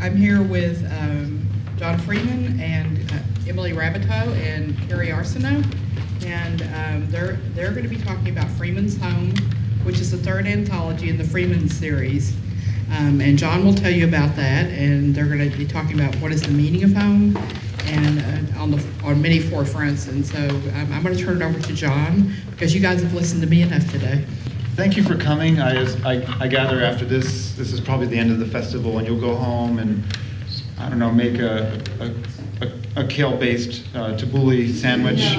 I'm here with John Freeman and Emily Raboteau and Kerri Arsenault, and they're going to be talking about Freeman's Home, which is the third anthology in the Freeman series. And John will tell you about that, and they're going to be talking about what is the meaning of home, and on many forefronts. And so I'm going to turn it over to John, because you guys have listened to me enough today. Thank you for coming. I gather after this is probably the end of the festival, and you'll go home and, I don't know, make a kale-based tabbouleh sandwich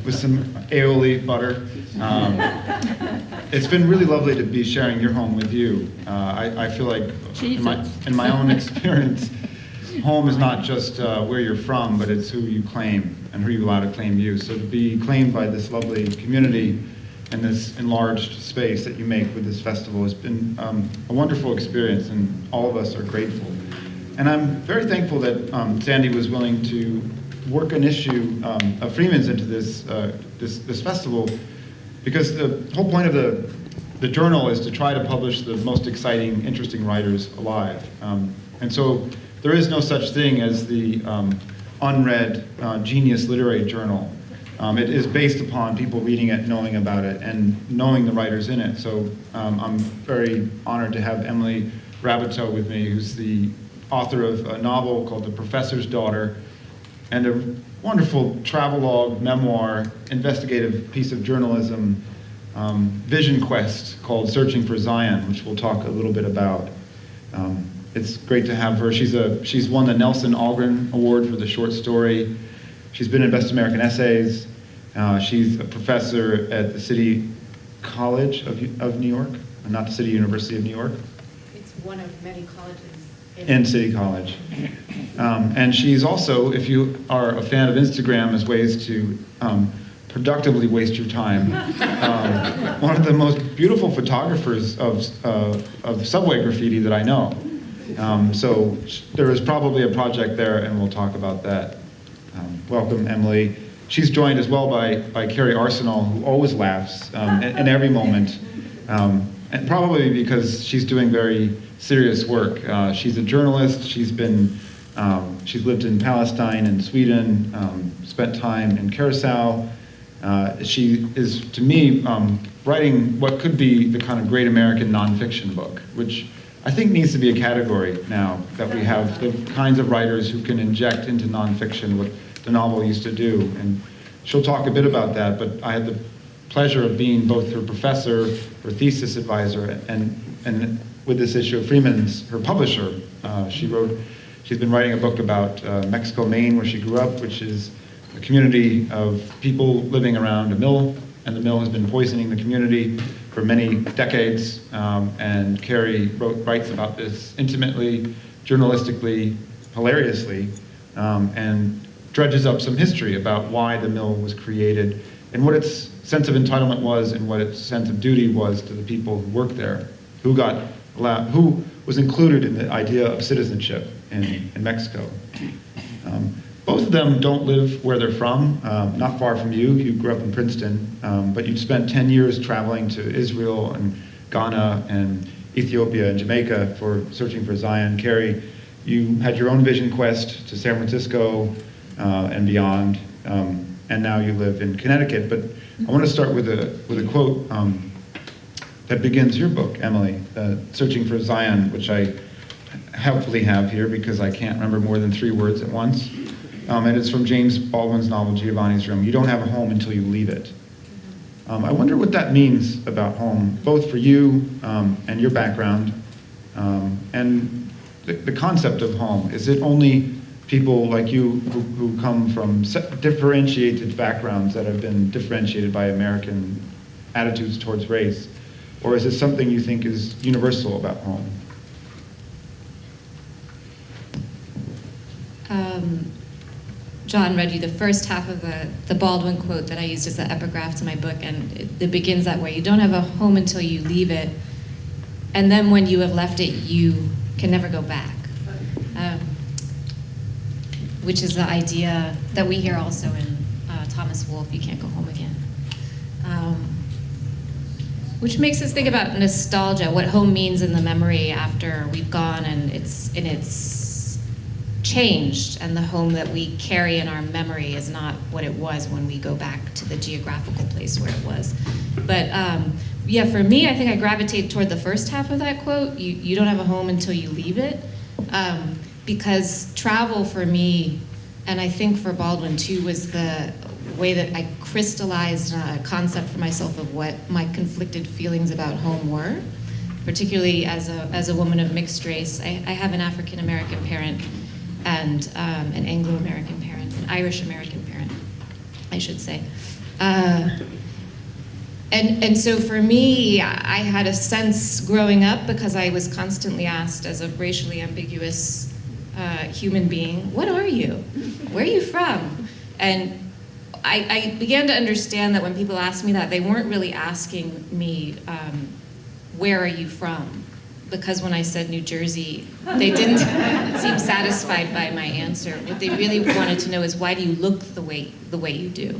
with some aioli butter. It's been really lovely to be sharing your home with you. I feel like in my own experience, home is not just where you're from, but it's who you claim and who you allow to claim you. So to be claimed by this lovely community and this enlarged space that you make with this festival has been a wonderful experience, and all of us are grateful. And I'm very thankful that Sandy was willing to work an issue of Freeman's into this festival, because the whole point of the journal is to try to publish the most exciting, interesting writers alive. And so there is no such thing as the unread genius literary journal. It is based upon people reading it, knowing about it, and knowing the writers in it. So I'm very honored to have Emily Raboteau with me, who's the author of a novel called The Professor's Daughter, and a wonderful travelogue, memoir, investigative piece of journalism, vision quest called Searching for Zion, which we'll talk a little bit about. It's great to have her. She's won the Nelson Algren Award for the short story. She's been in Best American Essays. She's a professor at the City College of New York, not the City University of New York. It's one of many colleges in City College. And she's also, if you are a fan of Instagram as ways to productively waste your time, one of the most beautiful photographers of subway graffiti that I know. So there is probably a project there, and we'll talk about that. Welcome, Emily. She's joined as well by Kerri Arsenault, who always laughs in every moment, and probably because she's doing very serious work. She's a journalist. She's lived in Palestine and Sweden, spent time in Curacao. She is, to me, writing what could be the kind of great American nonfiction book, which I think needs to be a category now, that we have the kinds of writers who can inject into nonfiction what the novel used to do. And she'll talk a bit about that, but I had the pleasure of being both her professor, her thesis advisor, and with this issue of Freeman's, her publisher. She's been writing a book about Mexico, Maine, where she grew up, which is a community of people living around a mill, and the mill has been poisoning the community for many decades. And Kerri writes about this intimately, journalistically, hilariously, and dredges up some history about why the mill was created and what its sense of entitlement was and what its sense of duty was to the people who worked there, who was included in the idea of citizenship in Mexico. Both of them don't live where they're from, not far from you. You grew up in Princeton, but you spent 10 years traveling to Israel and Ghana and Ethiopia and Jamaica for Searching for Zion. Kerri, you had your own vision quest to San Francisco and beyond, and now you live in Connecticut. But I want to start with a quote that begins your book, Emily, Searching for Zion, which I helpfully have here because I can't remember more than 3 words at once. And it's from James Baldwin's novel, Giovanni's Room. You don't have a home until you leave it. I wonder what that means about home, both for you and your background, and the concept of home. Is it only people like you who come from differentiated backgrounds that have been differentiated by American attitudes towards race? Or is it something you think is universal about home? John read you the first half of the Baldwin quote that I used as the epigraph to my book, and it begins that way. You don't have a home until you leave it, and then when you have left it, you can never go back. Which is the idea that we hear also in Thomas Wolfe, you can't go home again. which makes us think about nostalgia, what home means in the memory after we've gone, and it's changed, and the home that we carry in our memory is not what it was when we go back to the geographical place where it was. But yeah, for me, I think I gravitate toward the first half of that quote. You don't have a home until you leave it, because travel for me, and I think for Baldwin too, was the way that I crystallized a concept for myself of what my conflicted feelings about home were, particularly as a woman of mixed race. I have an African American parent and an Anglo American parent, an Irish American parent, I should say. And so for me, I had a sense growing up, because I was constantly asked as a racially ambiguous human being, what are you? Where are you from? And I began to understand that when people asked me that, they weren't really asking me, where are you from? Because when I said New Jersey, they didn't seem satisfied by my answer. What they really wanted to know is, why do you look the way you do?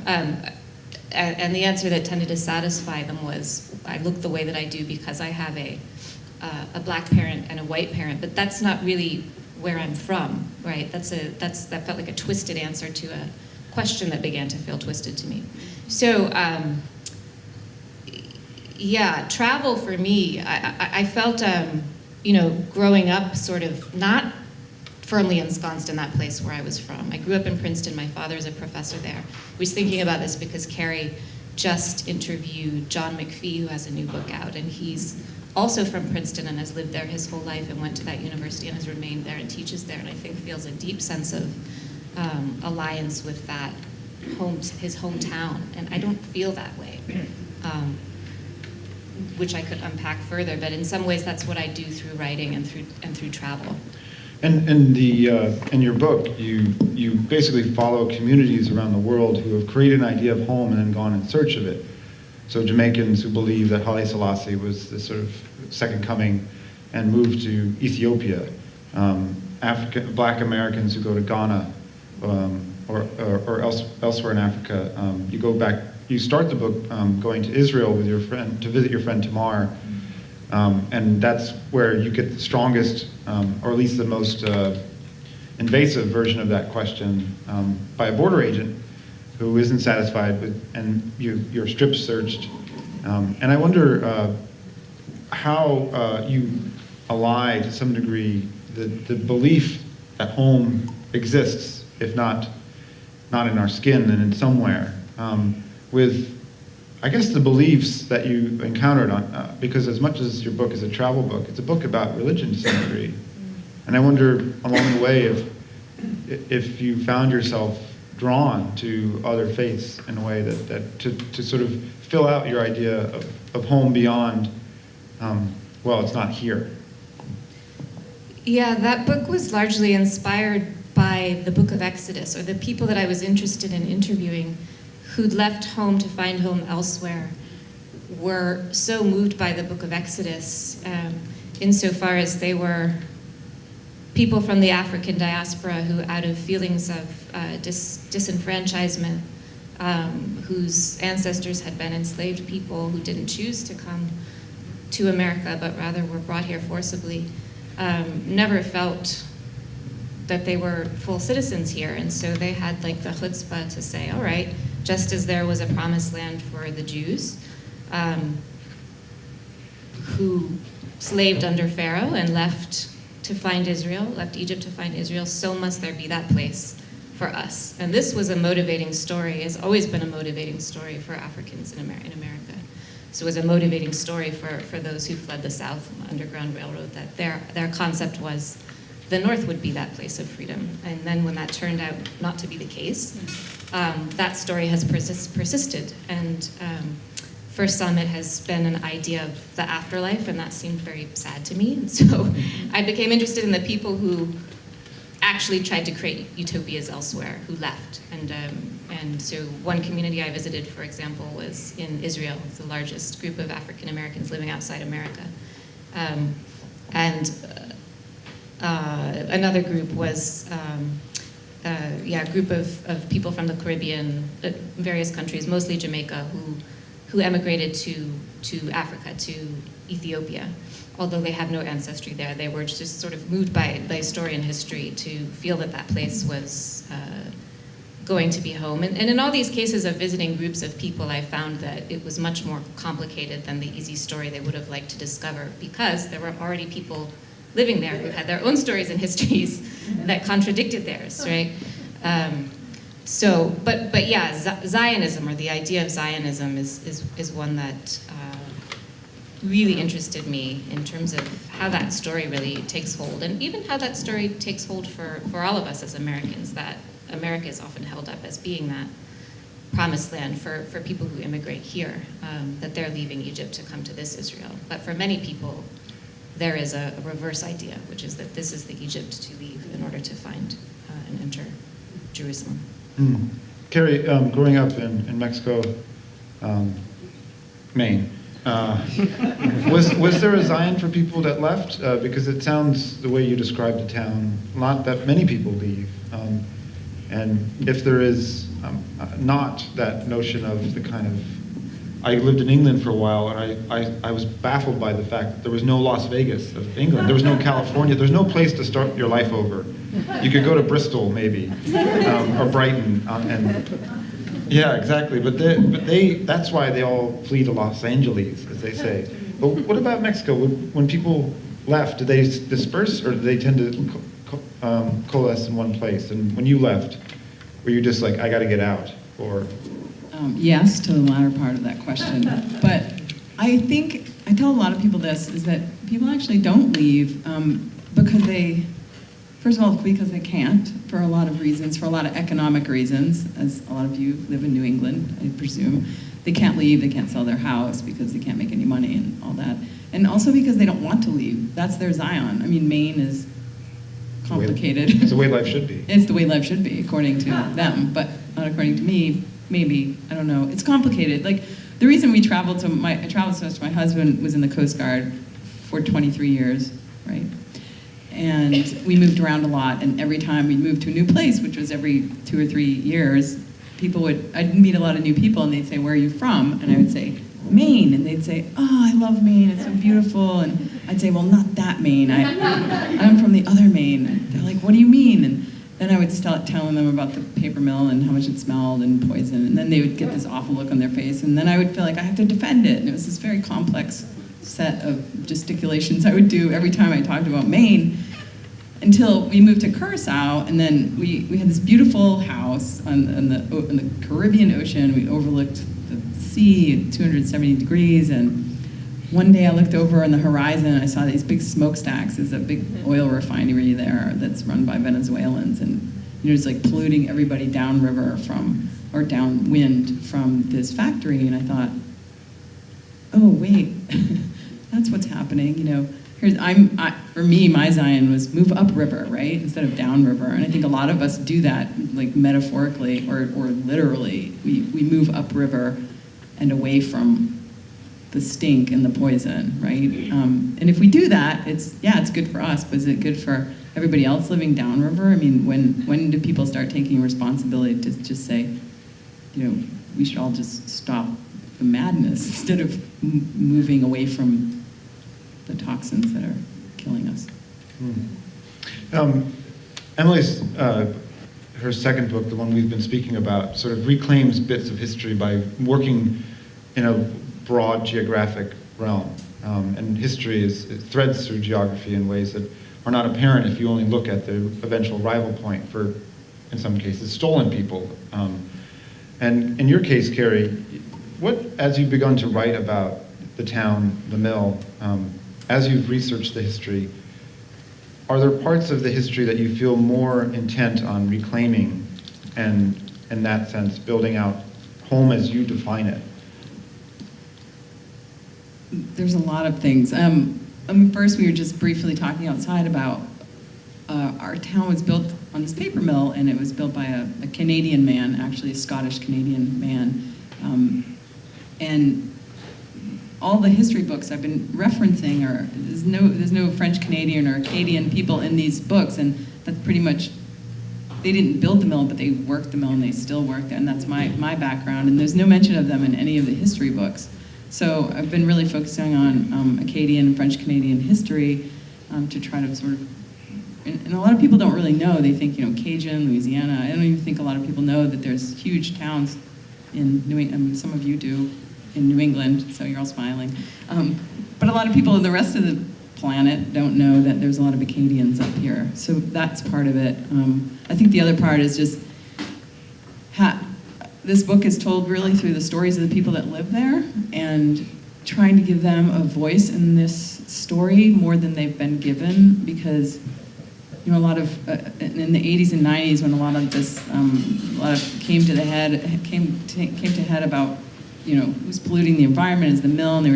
And the answer that tended to satisfy them was, I look the way that I do because I have a black parent and a white parent, but that's not really where I'm from, right? That felt like a twisted answer to a question that began to feel twisted to me. So, yeah, travel for me, I felt, growing up sort of not firmly ensconced in that place where I was from. I grew up in Princeton. My father's a professor there. I was thinking about this because Kerri just interviewed John McPhee, who has a new book out, and he's also from Princeton and has lived there his whole life and went to that university and has remained there and teaches there, and I think feels a deep sense of alliance with that his hometown, and I don't feel that way, which I could unpack further. But in some ways, that's what I do through writing and through travel. And in your book, you basically follow communities around the world who have created an idea of home and then gone in search of it. So Jamaicans who believe that Haile Selassie was the sort of second coming and moved to Ethiopia. Black Americans who go to Ghana or elsewhere in Africa. You start the book going to Israel with your friend to visit your friend Tamar. And that's where you get the strongest, or at least the most invasive version of that question by a border agent who isn't satisfied with, and you're strip searched. And I wonder how you ally, to some degree, the belief that home exists, if not in our skin, then in somewhere, with, I guess, the beliefs that you encountered on, because as much as your book is a travel book, it's a book about religion to some degree. And I wonder along the way if you found yourself drawn to other faiths in a way that to sort of fill out your idea of home beyond, well, it's not here. Yeah, that book was largely inspired by the book of Exodus, or the people that I was interested in interviewing who'd left home to find home elsewhere were so moved by the book of Exodus, insofar as they were people from the African diaspora who, out of feelings of disenfranchisement, whose ancestors had been enslaved people who didn't choose to come to America, but rather were brought here forcibly, never felt that they were full citizens here. And so they had like the chutzpah to say, all right, just as there was a promised land for the Jews who slaved under Pharaoh and left to find Israel, left Egypt to find Israel, so must there be that place for us. And this was a motivating story, has always been a motivating story for Africans in America. So it was a motivating story for those who fled the South on the Underground Railroad, that their concept was the North would be that place of freedom. And then when that turned out not to be the case, that story has persisted. And First Summit has been an idea of the afterlife, and that seemed very sad to me. And so I became interested in the people who actually tried to create utopias elsewhere, who left. And so one community I visited, for example, was in Israel. It's the largest group of African Americans living outside America. Another group was a group of people from the Caribbean, various countries, mostly Jamaica, who emigrated to Africa, to Ethiopia. Although they have no ancestry there, they were just sort of moved by story and history to feel that that place was going to be home. And in all these cases of visiting groups of people, I found that it was much more complicated than the easy story they would have liked to discover, because there were already people living there who had their own stories and histories that contradicted theirs, right? But yeah, Zionism, or the idea of Zionism, is one that really interested me in terms of how that story really takes hold, and even how that story takes hold for all of us as Americans, that America is often held up as being that promised land for people who immigrate here, that they're leaving Egypt to come to this Israel. But for many people, there is a reverse idea, which is that this is the Egypt to leave in order to find and enter Jerusalem. Kerri, growing up in Mexico, Maine, was there a Zion for people that left? Because it sounds, the way you described the town, not that many people leave. And if there is not that notion of the kind of, I lived in England for a while, and I was baffled by the fact that there was no Las Vegas of England. There was no California. There's no place to start your life over. You could go to Bristol, maybe, or Brighton, yeah, exactly. But that's why they all flee to Los Angeles, as they say. But what about Mexico? When people left, did they disperse, or did they tend to coalesce in one place? And when you left, were you just like, I got to get out, or? Yes, to the latter part of that question. But I think, I tell a lot of people this, is that people actually don't leave because they, first of all, because they can't, for a lot of reasons, for a lot of economic reasons, as a lot of you live in New England, I presume. They can't leave, they can't sell their house because they can't make any money and all that. And also because they don't want to leave. That's their Zion. I mean, Maine is complicated. It's the way life should be. It's the way life should be, according to them, but not according to me. Maybe, I don't know. It's complicated. Like, the reason we traveled so much, my husband was in the Coast Guard for 23 years, right? And we moved around a lot, and every time we moved to a new place, which was every 2 or 3 years, I'd meet a lot of new people, and they'd say, where are you from? And I would say, Maine. And they'd say, oh, I love Maine, it's so beautiful. And I'd say, well, not that Maine. I'm from the other Maine. And they're like, what do you mean? And then I would start telling them about the paper mill and how much it smelled and poison. And then they would get this awful look on their face. And then I would feel like I have to defend it. And it was this very complex set of gesticulations I would do every time I talked about Maine, until we moved to Curacao. And then we had this beautiful house on the Caribbean Ocean. We overlooked the sea at 270 degrees. And one day I looked over on the horizon and I saw these big smokestacks. There's a big oil refinery there that's run by Venezuelans, and it's like polluting everybody downriver or downwind from this factory. And I thought, oh wait, that's what's happening. For me, my Zion was move upriver, right, instead of downriver. And I think a lot of us do that, like metaphorically or literally. We move upriver and away from the stink and the poison, right? And if we do that, it's good for us, but is it good for everybody else living downriver? I mean, when do people start taking responsibility to just say, we should all just stop the madness instead of moving away from the toxins that are killing us? Emily's, her second book, the one we've been speaking about, sort of reclaims bits of history by working in a broad geographic realm. And history it threads through geography in ways that are not apparent if you only look at the eventual rival point for, in some cases, stolen people. And in your case, Kerri, as you've begun to write about the town, the mill, as you've researched the history, are there parts of the history that you feel more intent on reclaiming and, in that sense, building out home as you define it? There's a lot of things. First, we were just briefly talking outside about our town was built on this paper mill, and it was built by a Canadian man, actually a Scottish-Canadian man. And all the history books I've been referencing there's no French-Canadian or Acadian people in these books, and that's pretty much they didn't build the mill, but they worked the mill and they still work there, and that's my background. And there's no mention of them in any of the history books. So I've been really focusing on Acadian and French-Canadian history to try to sort of, and a lot of people don't really know. They think, Cajun, Louisiana. I don't even think a lot of people know that there's huge towns in New England. Some of you do in New England, so you're all smiling. But a lot of people in the rest of the planet don't know that there's a lot of Acadians up here. So that's part of it. I think the other part is just this book is told really through the stories of the people that live there and trying to give them a voice in this story more than they've been given, because a lot of in the 80s and 90s when a lot of this came to head about who's polluting the environment is the mill, and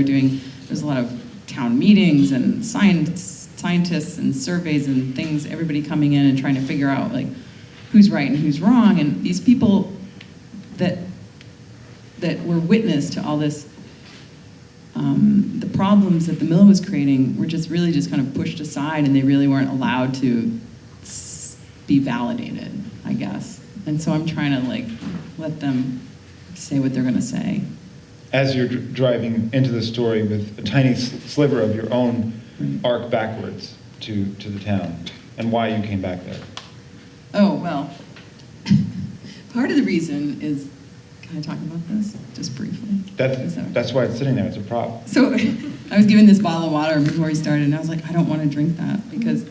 there's a lot of town meetings and scientists and surveys and things, everybody coming in and trying to figure out who's right and who's wrong, and these people that were witness to all this, the problems that the mill was creating were just kind of pushed aside, and they really weren't allowed to be validated, I guess. And so I'm trying to let them say what they're going to say. As you're driving into the story with a tiny sliver of your own arc backwards to the town, and why you came back there. Oh, well, part of the reason is, can I talk about this just briefly? That's why it's sitting there, it's a prop. So I was given this bottle of water before we started, and I was like, I don't want to drink that, because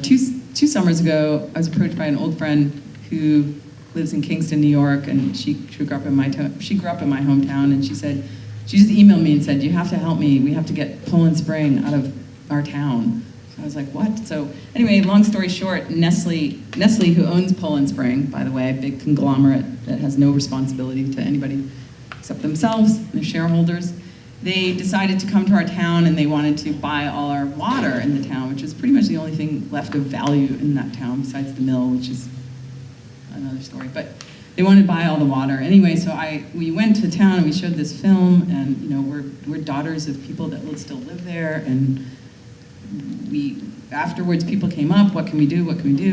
two summers ago, I was approached by an old friend who lives in Kingston, New York, and she grew up in my hometown, and she just emailed me and said, you have to help me, we have to get Poland Spring out of our town. So I was like, what? So anyway, long story short, Nestle, who owns Poland Spring, by the way, a big conglomerate that has no responsibility to anybody except themselves and their shareholders, they decided to come to our town, and they wanted to buy all our water in the town, which is pretty much the only thing left of value in that town besides the mill, which is another story. But they wanted to buy all the water. Anyway, so we went to town and we showed this film, and we're daughters of people that still live there, and afterwards people came up, what can we do?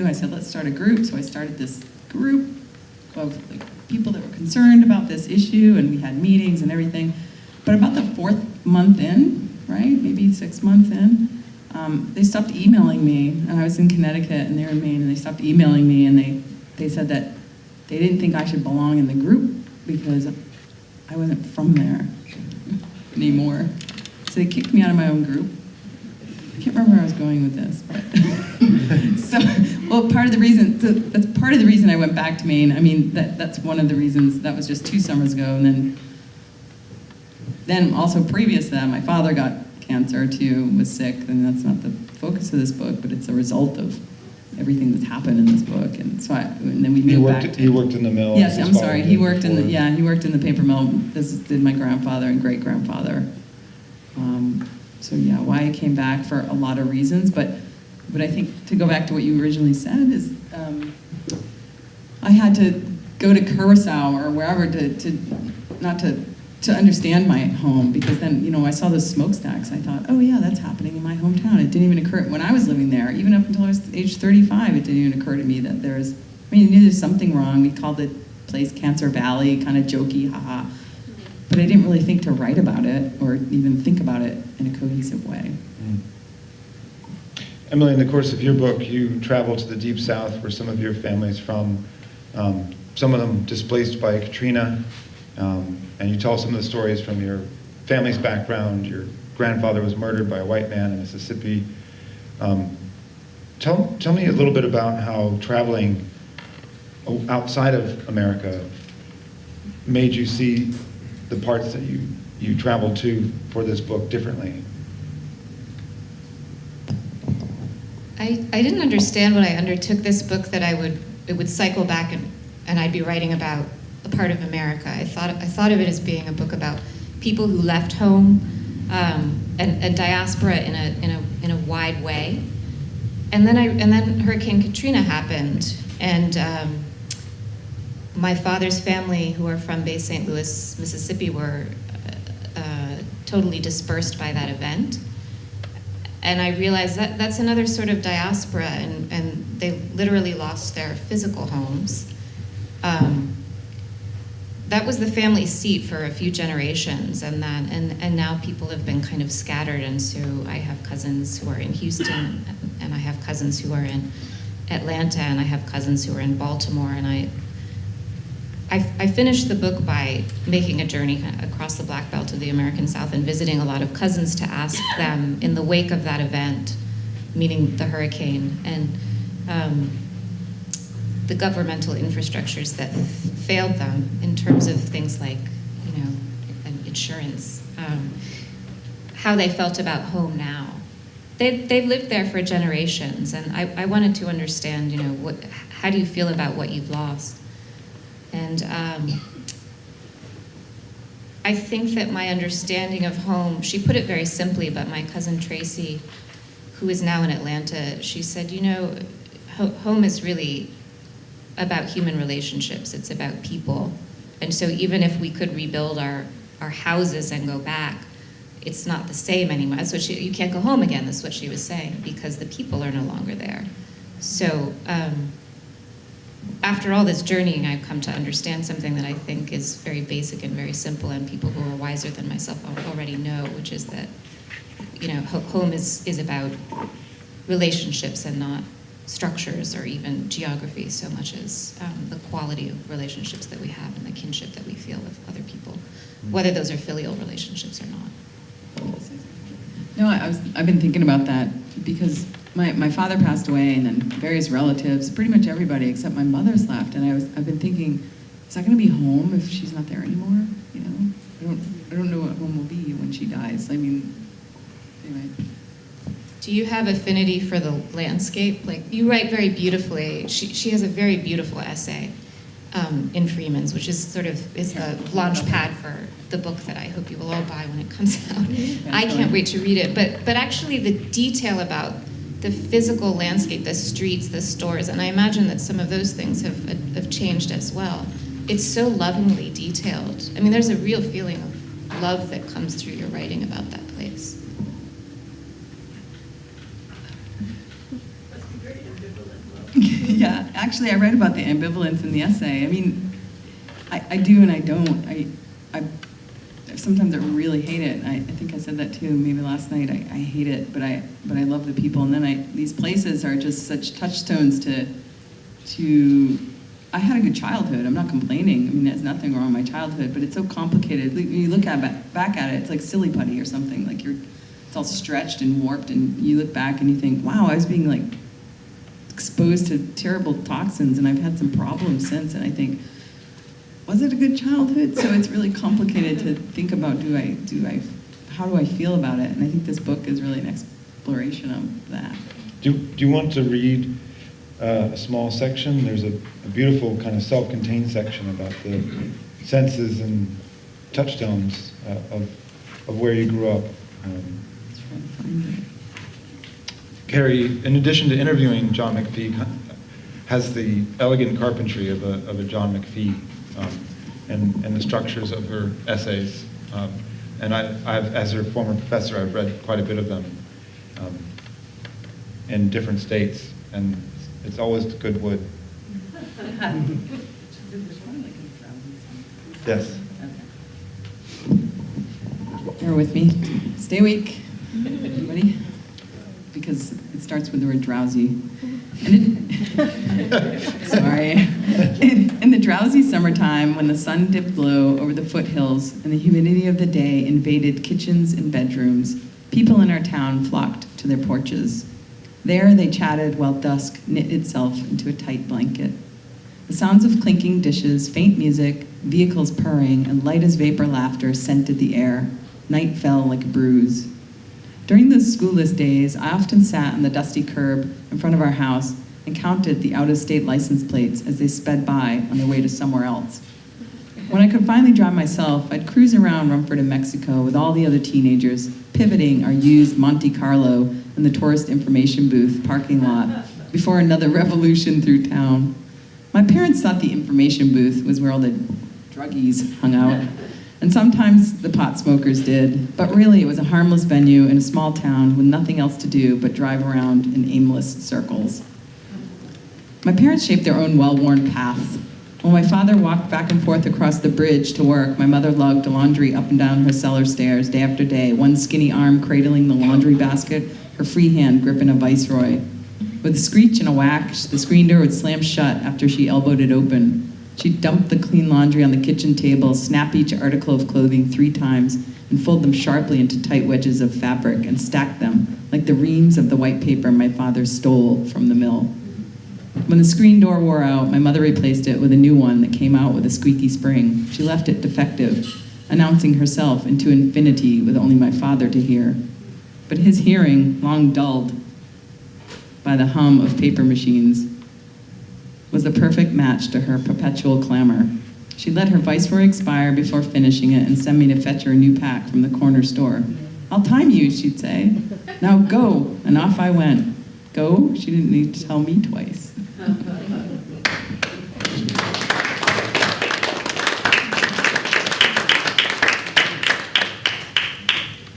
I said, let's start a group. So I started this group of people that were concerned about this issue, and we had meetings and everything. But about the 4th month in, right, maybe 6 months in, they stopped emailing me, and I was in Connecticut and they were in Maine, and they stopped emailing me, and they said that they didn't think I should belong in the group because I wasn't from there anymore. So they kicked me out of my own group. I can't remember where I was going with this, but that's part of the reason I went back to Maine. I mean, that's one of the reasons. That was just 2 summers ago, and then also previous to that, my father got cancer too, was sick, and that's not the focus of this book, but it's a result of everything that's happened in this book. And so and then we moved back. He worked in the mill. Yes, I'm sorry. He worked in the paper mill. This did my grandfather and great grandfather. So yeah, why I came back for a lot of reasons, but I think to go back to what you originally said is I had to go to Curacao or wherever to understand my home, because then I saw those smokestacks. I thought, oh yeah, that's happening in my hometown. It didn't even occur when I was living there. Even up until I was age 35, it didn't even occur to me that I knew there's something wrong. We called the place Cancer Valley, kind of jokey, haha. But I didn't really think to write about it or even think about it in a cohesive way. Emily, in the course of your book, you travel to the Deep South, where some of your family's from, some of them displaced by Katrina, and you tell some of the stories from your family's background. Your grandfather was murdered by a white man in Mississippi. Tell me a little bit about how traveling outside of America made you see the parts that you traveled to for this book differently. I didn't understand when I undertook this book that it would cycle back and I'd be writing about a part of America. I thought of it as being a book about people who left home and diaspora in a wide way. And then Hurricane Katrina happened, and my father's family, who are from Bay St. Louis, Mississippi, were totally dispersed by that event. And I realized that that's another sort of diaspora, and they literally lost their physical homes. That was the family seat for a few generations, and now people have been kind of scattered. And so I have cousins who are in Houston, and I have cousins who are in Atlanta, and I have cousins who are in Baltimore. And I finished the book by making a journey across the Black Belt of the American South and visiting a lot of cousins to ask them, in the wake of that event, meaning the hurricane, and the governmental infrastructures that failed them in terms of things like, insurance, how they felt about home now. They've lived there for generations, and I wanted to understand, how do you feel about what you've lost? And I think that my understanding of home, she put it very simply, but my cousin Tracy, who is now in Atlanta, she said, home is really about human relationships. It's about people. And so even if we could rebuild our houses and go back, it's not the same anymore. That's what you can't go home again, that's what she was saying, because the people are no longer there. So after all this journeying, I've come to understand something that I think is very basic and very simple, and people who are wiser than myself already know, which is that, home is about relationships and not structures or even geography so much as the quality of relationships that we have and the kinship that we feel with other people, whether those are filial relationships or not. No, I've been thinking about that because my father passed away, and then various relatives, pretty much everybody except my mother's left, and I've been thinking, is that going to be home if she's not there anymore? I don't know what home will be when she dies. I mean, anyway. Do you have affinity for the landscape? Like, you write very beautifully. She has a very beautiful essay in Freeman's, which is the launch pad for the book that I hope you will all buy when it comes out. I can't wait to read it. But actually the detail about the physical landscape, the streets, the stores, and I imagine that some of those things have changed as well. It's so lovingly detailed. I mean, there's a real feeling of love that comes through your writing about that place. Yeah, actually, I read about the ambivalence in the essay. I mean, I do and I don't. I sometimes I really hate it. I think I said that too, maybe last night. I hate it, but I love the people. And then these places are just such touchstones to. I had a good childhood. I'm not complaining. I mean, there's nothing wrong with my childhood, but it's so complicated. When you look back at it, it's like silly putty or something. Like it's all stretched and warped, and you look back and you think, wow, I was being like exposed to terrible toxins, and I've had some problems since, and I think, was it a good childhood? So it's really complicated to think about, how do I feel about it? And I think this book is really an exploration of that. Do you want to read a small section? There's a beautiful kind of self-contained section about the senses and touchstones of where you grew up. Let's try to find it. Kerri, in addition to interviewing John McPhee, has the elegant carpentry of a John McPhee and the structures of her essays. And I've, as her former professor, I've read quite a bit of them in different states, and it's always good wood. Yes. Bear with me. Stay awake, everybody. Because it starts with the word drowsy. Sorry. In the drowsy summertime, when the sun dipped low over the foothills and the humidity of the day invaded kitchens and bedrooms, people in our town flocked to their porches. There they chatted while dusk knit itself into a tight blanket. The sounds of clinking dishes, faint music, vehicles purring, and light as vapor laughter scented the air. Night fell like a bruise. During those schoolless days, I often sat on the dusty curb in front of our house and counted the out-of-state license plates as they sped by on their way to somewhere else. When I could finally drive myself, I'd cruise around Rumford in Mexico with all the other teenagers, pivoting our used Monte Carlo in the tourist information booth parking lot before another revolution through town. My parents thought the information booth was where all the druggies hung out, and sometimes the pot smokers did, but really it was a harmless venue in a small town with nothing else to do but drive around in aimless circles. My parents shaped their own well-worn paths. While my father walked back and forth across the bridge to work, my mother lugged laundry up and down her cellar stairs day after day, one skinny arm cradling the laundry basket, her free hand gripping a viceroy. With a screech and a whack, the screen door would slam shut after she elbowed it open. She'd dump the clean laundry on the kitchen table, snap each article of clothing 3 times, and fold them sharply into tight wedges of fabric and stack them like the reams of the white paper my father stole from the mill. When the screen door wore out, my mother replaced it with a new one that came out with a squeaky spring. She left it defective, announcing herself into infinity with only my father to hear. But his hearing, long dulled by the hum of paper machines, was the perfect match to her perpetual clamor. She let her viceroy expire before finishing it and send me to fetch her a new pack from the corner store. "I'll time you," she'd say. "Now go," and off I went. Go? She didn't need to tell me twice.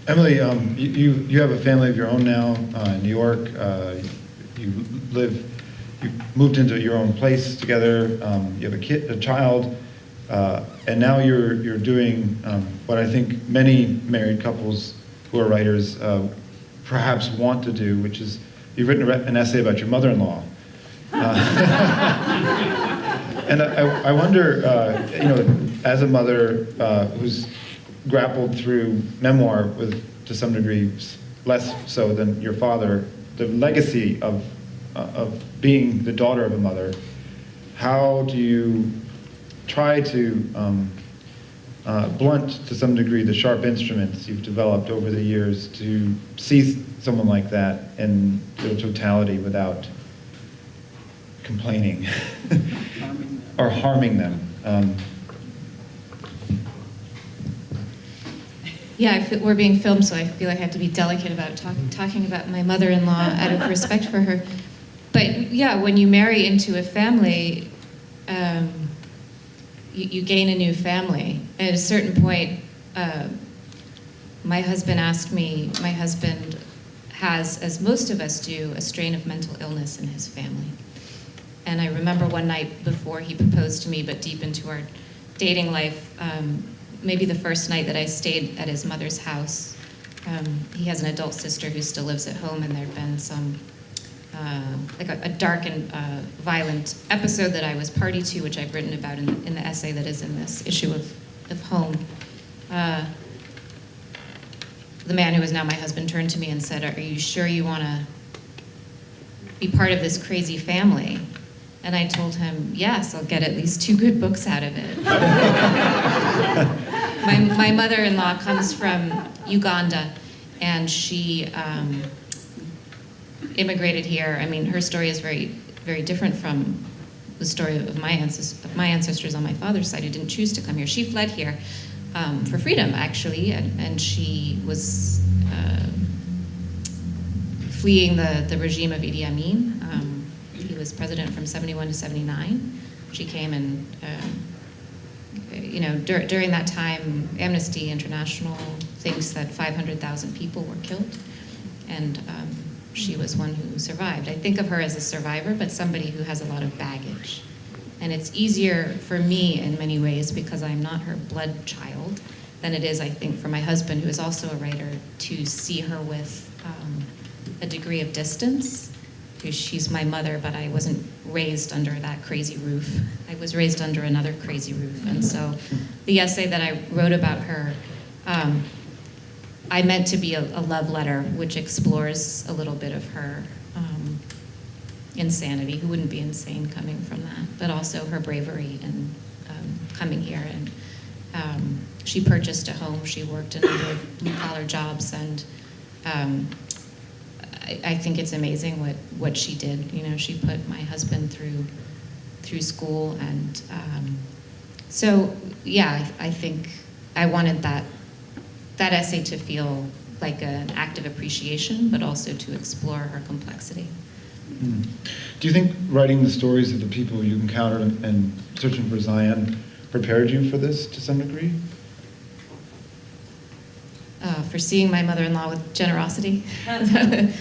Emily, you have a family of your own now in New York. You moved into your own place together. You have a child, and now you're doing what I think many married couples who are writers perhaps want to do, which is you've written an essay about your mother-in-law. And I wonder, as a mother who's grappled through memoir with, to some degree, less so than your father, the legacy of being the daughter of a mother, how do you try to blunt, to some degree, the sharp instruments you've developed over the years to see someone like that in their totality without complaining or harming them? Yeah, we're being filmed, so I feel like I have to be delicate about talking about my mother-in-law out of respect for her. But yeah, when you marry into a family, you gain a new family. At a certain point, my husband has, as most of us do, a strain of mental illness in his family. And I remember one night before he proposed to me, but deep into our dating life, maybe the first night that I stayed at his mother's house. He has an adult sister who still lives at home, and there'd been some, like a dark and violent episode that I was party to, which I've written about in the essay that is in this issue of Home. The man who is now my husband turned to me and said, "Are you sure you want to be part of this crazy family?" And I told him, "Yes, I'll get at least 2 good books out of it." My mother-in-law comes from Uganda, and she immigrated here. I mean, her story is very, very different from the story of my ancestors on my father's side, who didn't choose to come here. She fled here for freedom, actually, and she was fleeing the regime of Idi Amin. He was president from 71 to 79. She came and, during that time, Amnesty International thinks that 500,000 people were killed, and she was one who survived. I think of her as a survivor, but somebody who has a lot of baggage. And it's easier for me in many ways, because I'm not her blood child, than it is, I think, for my husband, who is also a writer, to see her with a degree of distance. She's my mother, but I wasn't raised under that crazy roof. I was raised under another crazy roof. And so the essay that I wrote about her, I meant to be a love letter, which explores a little bit of her insanity. Who wouldn't be insane coming from that? But also her bravery in coming here. And she purchased a home. She worked a number of blue-collar jobs, and I think it's amazing what she did. She put my husband through school, and so yeah, I think I wanted that essay to feel like an act of appreciation, but also to explore her complexity. Do you think writing the stories of the people you encountered and searching for Zion prepared you for this to some degree? for seeing my mother-in-law with generosity,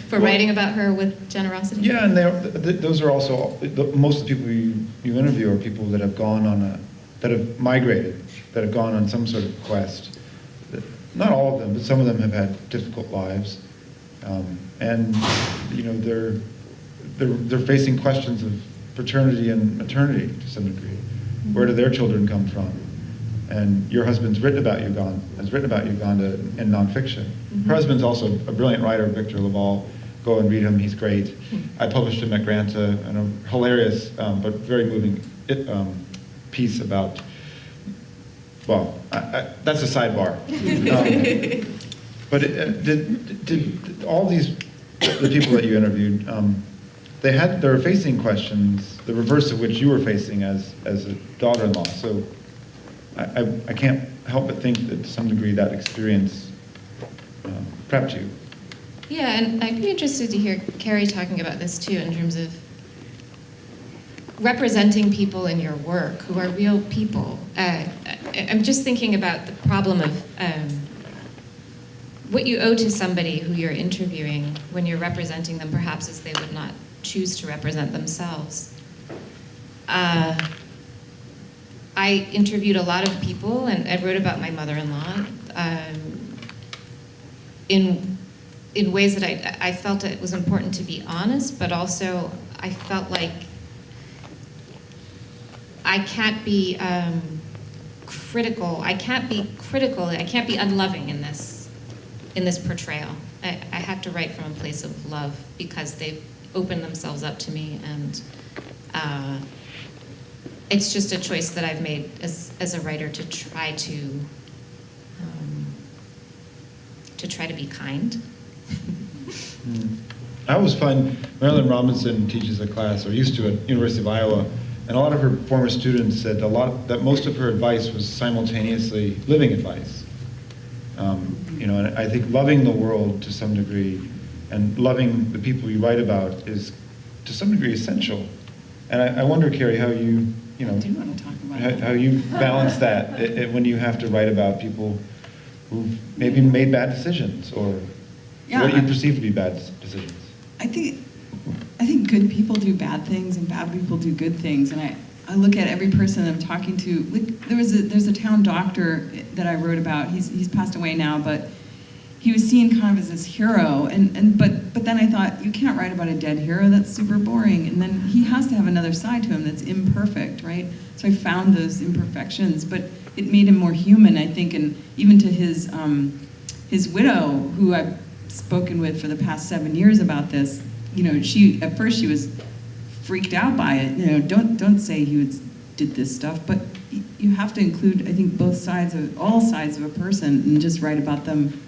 for writing about her with generosity. Yeah, and those are also, most of the people you interview are people that have gone on that have migrated, that have gone on some sort of quest. Not all of them, but some of them have had difficult lives. And, you know, they're facing questions of paternity and maternity to some degree. Where do their children come from? And your husband's has written about Uganda in nonfiction. Her husband's also a brilliant writer, Victor Laval. Go and read him, he's great. I published him at Granta, and a hilarious but very moving piece about, well, that's a sidebar. But did all these, the people that you interviewed, they were facing questions, the reverse of which you were facing as a daughter-in-law. So I can't help but think that to some degree that experience prepped you. Yeah, and I'd be interested to hear Kerri talking about this too, in terms of representing people in your work who are real people. I'm just thinking about the problem of what you owe to somebody who you're interviewing when you're representing them, perhaps as they would not choose to represent themselves. I interviewed a lot of people, and I wrote about my mother-in-law in ways that I felt it was important to be honest, but also I felt like I can't be critical. I can't be unloving in this portrayal. I have to write from a place of love because they've opened themselves up to me, and it's just a choice that I've made as a writer to try to be kind. I always find Marilyn Robinson teaches a class, or used to at University of Iowa, and a lot of her former students said that most of her advice was simultaneously living advice. You know, and I think loving the world to some degree and loving the people you write about is to some degree essential. And I wonder, Kerri, how you I do want to talk about how you balance that when you have to write about people who've maybe made bad decisions, or what do you perceive to be bad decisions? I think good people do bad things and bad people do good things, and I look at every person I'm talking to. Like there's a town doctor that I wrote about. He's passed away now, but he was seen kind of as this hero, but then I thought, you can't write about a dead hero, that's super boring. And then he has to have another side to him that's imperfect, right? So I found those imperfections, but it made him more human, I think, and even to his widow, who I've spoken with for the past 7 years about this, you know, at first she was freaked out by it. You know, don't say he did this stuff, but you have to include, I think, all sides of a person and just write about them.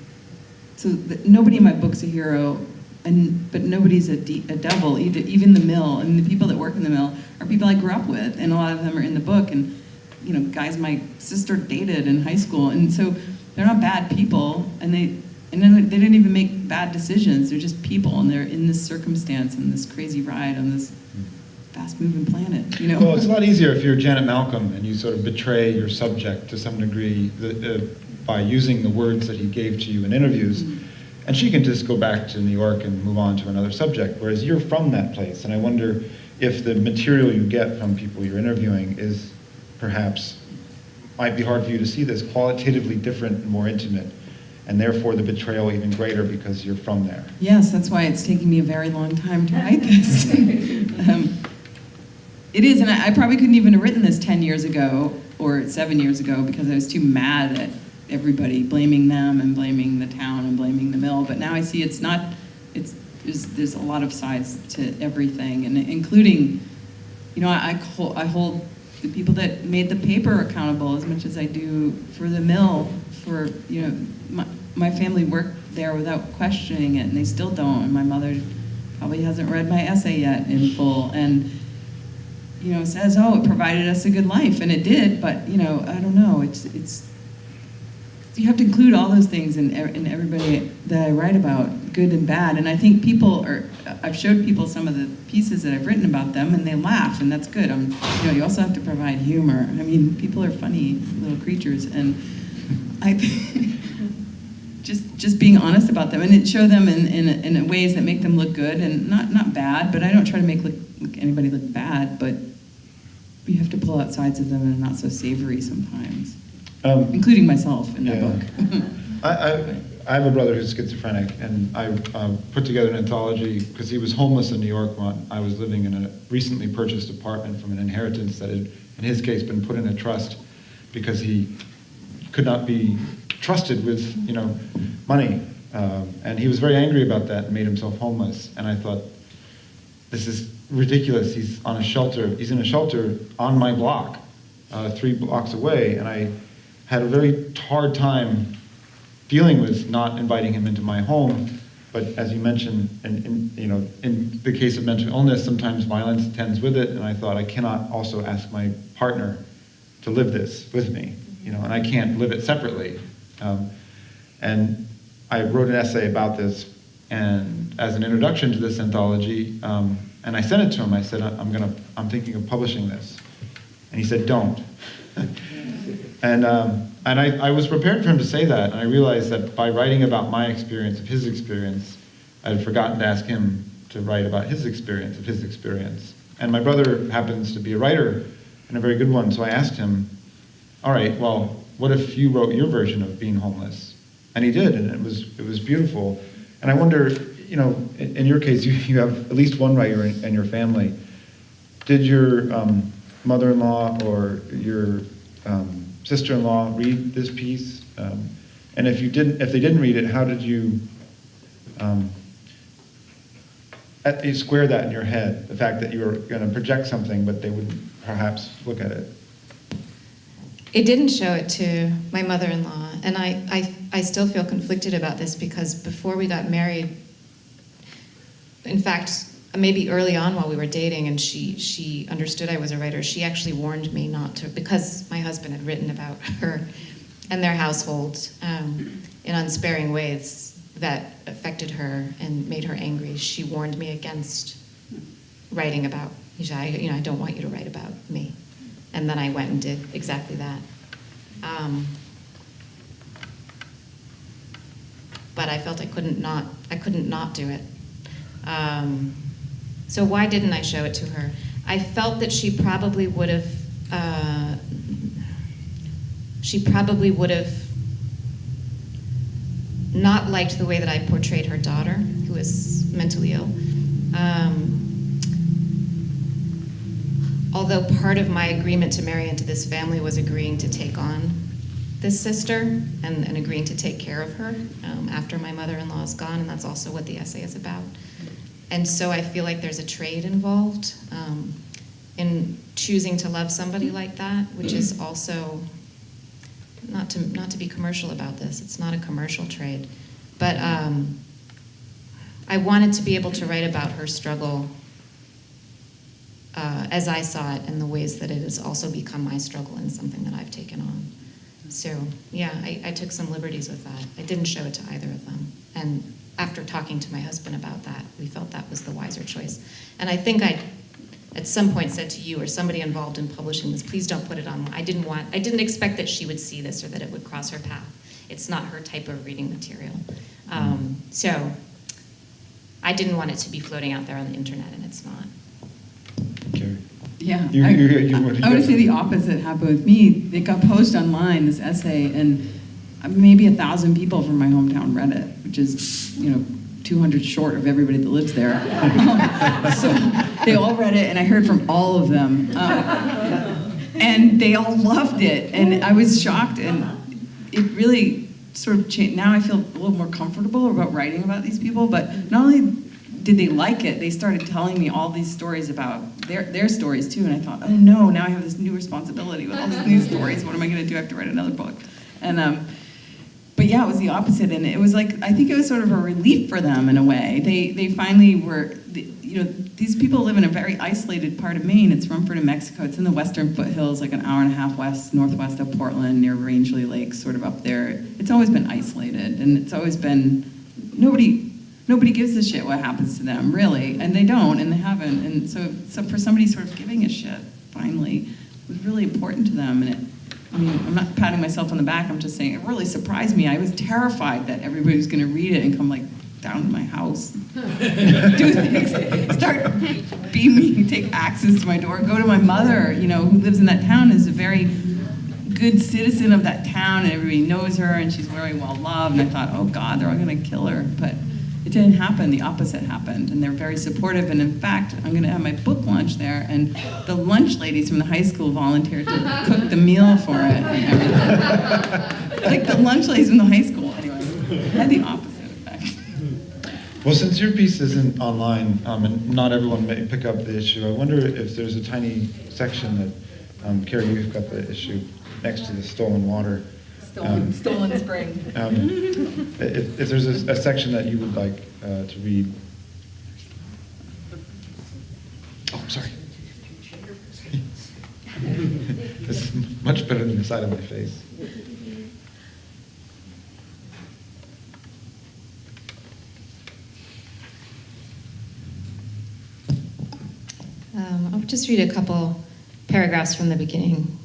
So nobody in my book's a hero, but nobody's a devil. Even the mill, and the people that work in the mill are people I grew up with, and a lot of them are in the book. And you know, guys my sister dated in high school, and so they're not bad people, and they didn't even make bad decisions. They're just people, and they're in this circumstance and this crazy ride on this fast-moving planet. You know. Well, it's a lot easier if you're Janet Malcolm and you sort of betray your subject to some degree by using the words that he gave to you in interviews, and she can just go back to New York and move on to another subject, whereas you're from that place. And I wonder if the material you get from people you're interviewing is perhaps, might be hard for you to see this, qualitatively different and more intimate, and therefore the betrayal even greater because you're from there. Yes, that's why it's taking me a very long time to write this. It is, and I probably couldn't even have written this 10 years ago or 7 years ago because I was too mad at everybody, blaming them and blaming the town and blaming the mill. But now I see there's a lot of sides to everything, and including, you know, I hold the people that made the paper accountable as much as I do for the mill. For, you know, my family worked there without questioning it, and they still don't. And my mother probably hasn't read my essay yet in full, and you know, says, "Oh, it provided us a good life," and it did. But you know, I don't know. It's you have to include all those things in everybody that I write about, good and bad. And I think I've showed people some of the pieces that I've written about them, and they laugh, and that's good. You know, you also have to provide humor. I mean, people are funny little creatures, and just being honest about them, and it show them in ways that make them look good and not bad. But I don't try to make anybody look bad, but you have to pull out sides of them that are not so savory sometimes, including myself in that book. I have a brother who's schizophrenic, and I put together an anthology because he was homeless in New York when I was living in a recently purchased apartment from an inheritance that had, in his case, been put in a trust because he could not be trusted with, money. And he was very angry about that and made himself homeless. And I thought, this is ridiculous. He's in a shelter on my block, 3 blocks away. And I had a very hard time dealing with not inviting him into my home. But as you mentioned, in the case of mental illness, sometimes violence tends with it. And I thought, I cannot also ask my partner to live this with me, and I can't live it separately. And I wrote an essay about this, and as an introduction to this anthology, and I sent it to him. I said, I'm thinking of publishing this, and he said, don't. And I was prepared for him to say that, and I realized that by writing about my experience of his experience, I had forgotten to ask him to write about his experience of his experience. And my brother happens to be a writer, and a very good one, so I asked him, all right, well, what if you wrote your version of being homeless? And he did, and it was beautiful. And I wonder, in your case, you have at least one writer in your family. Did your mother-in-law or your sister-in-law read this piece? And if they didn't read it, how did you square that in your head? The fact that you were going to project something, but they wouldn't perhaps look at it. It didn't show it to my mother-in-law, and I still feel conflicted about this because before we got married, in fact, maybe early on while we were dating and she understood I was a writer, she actually warned me not to, because my husband had written about her and their household in unsparing ways that affected her and made her angry. She warned me against writing about, I don't want you to write about me. And then I went and did exactly that. But I felt I couldn't not do it. So why didn't I show it to her? I felt that she probably would have not liked the way that I portrayed her daughter, who was mentally ill. Although part of my agreement to marry into this family was agreeing to take on this sister and agreeing to take care of her after my mother-in-law is gone, and that's also what the essay is about. And so I feel like there's a trade involved in choosing to love somebody like that, which is also, not to be commercial about this, it's not a commercial trade, but I wanted to be able to write about her struggle as I saw it, and the ways that it has also become my struggle and something that I've taken on. So yeah, I took some liberties with that. I didn't show it to either of them. And after talking to my husband about that, we felt that was the wiser choice. And I think I, at some point, said to you or somebody involved in publishing this, please don't put it on. I didn't expect that she would see this or that it would cross her path. It's not her type of reading material. So I didn't want it to be floating out there on the internet, and it's not. Kerri. Yeah, I would say the opposite happened with me. It got posted online, this essay, and maybe 1,000 people from my hometown read it, which is, 200 short of everybody that lives there. So they all read it, and I heard from all of them. And they all loved it, and I was shocked, and it really sort of changed. Now I feel a little more comfortable about writing about these people, but not only did they like it, they started telling me all these stories about their stories too, and I thought, oh no, now I have this new responsibility with all these new stories. What am I going to do? I have to write another book. And but yeah, it was the opposite, and it was like, I think it was sort of a relief for them in a way. They finally were, these people live in a very isolated part of Maine. It's Rumford in Mexico. It's in the western foothills, like an hour and a half northwest of Portland, near Rangeley Lake, sort of up there. It's always been isolated, and it's always been, nobody gives a shit what happens to them, really, and they don't, and they haven't. And so for somebody sort of giving a shit, finally, was really important to them, and I mean, I'm not patting myself on the back, I'm just saying it really surprised me. I was terrified that everybody was going to read it and come like down to my house, do things, start beat me, take axes to my door, go to my mother, you know, who lives in that town, is a very good citizen of that town, and everybody knows her, and she's very well loved. And I thought, oh God, they're all going to kill her. But it didn't happen. The opposite happened, and they're very supportive. And in fact, I'm going to have my book launch there, and the lunch ladies from the high school volunteered to cook the meal for it. And everything. Like the lunch ladies from the high school. Anyway, it had the opposite effect. Well, since your piece isn't online, and not everyone may pick up the issue, I wonder if there's a tiny section that, Kerri, you've got the issue next to the stolen water. Stolen spring. If there's a section that you would like to read. Oh, I'm sorry. It's much better than the side of my face. I'll just read a couple paragraphs from the beginning.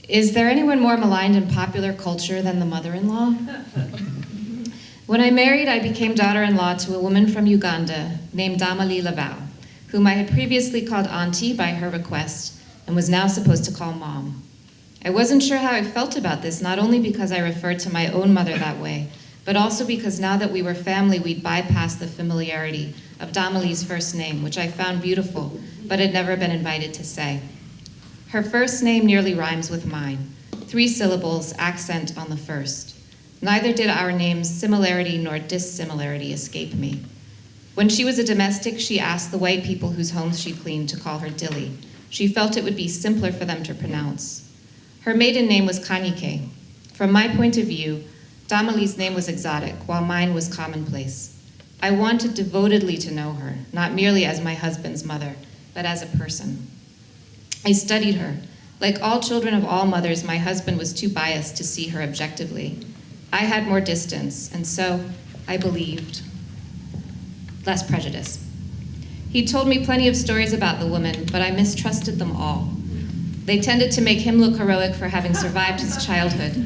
Is there anyone more maligned in popular culture than the mother-in-law? When I married, I became daughter-in-law to a woman from Uganda named Damali Lavau, whom I had previously called auntie by her request and was now supposed to call mom. I wasn't sure how I felt about this, not only because I referred to my own mother that way, but also because now that we were family, we'd bypassed the familiarity of Damali's first name, which I found beautiful, but had never been invited to say. Her first name nearly rhymes with mine, 3 syllables, accent on the first. Neither did our names' similarity nor dissimilarity escape me. When she was a domestic, she asked the white people whose homes she cleaned to call her Dilly. She felt it would be simpler for them to pronounce. Her maiden name was Kanyike. From my point of view, Damali's name was exotic, while mine was commonplace. I wanted devotedly to know her, not merely as my husband's mother, but as a person. I studied her. Like all children of all mothers, my husband was too biased to see her objectively. I had more distance, and so I believed less prejudice. He told me plenty of stories about the woman, but I mistrusted them all. They tended to make him look heroic for having survived his childhood,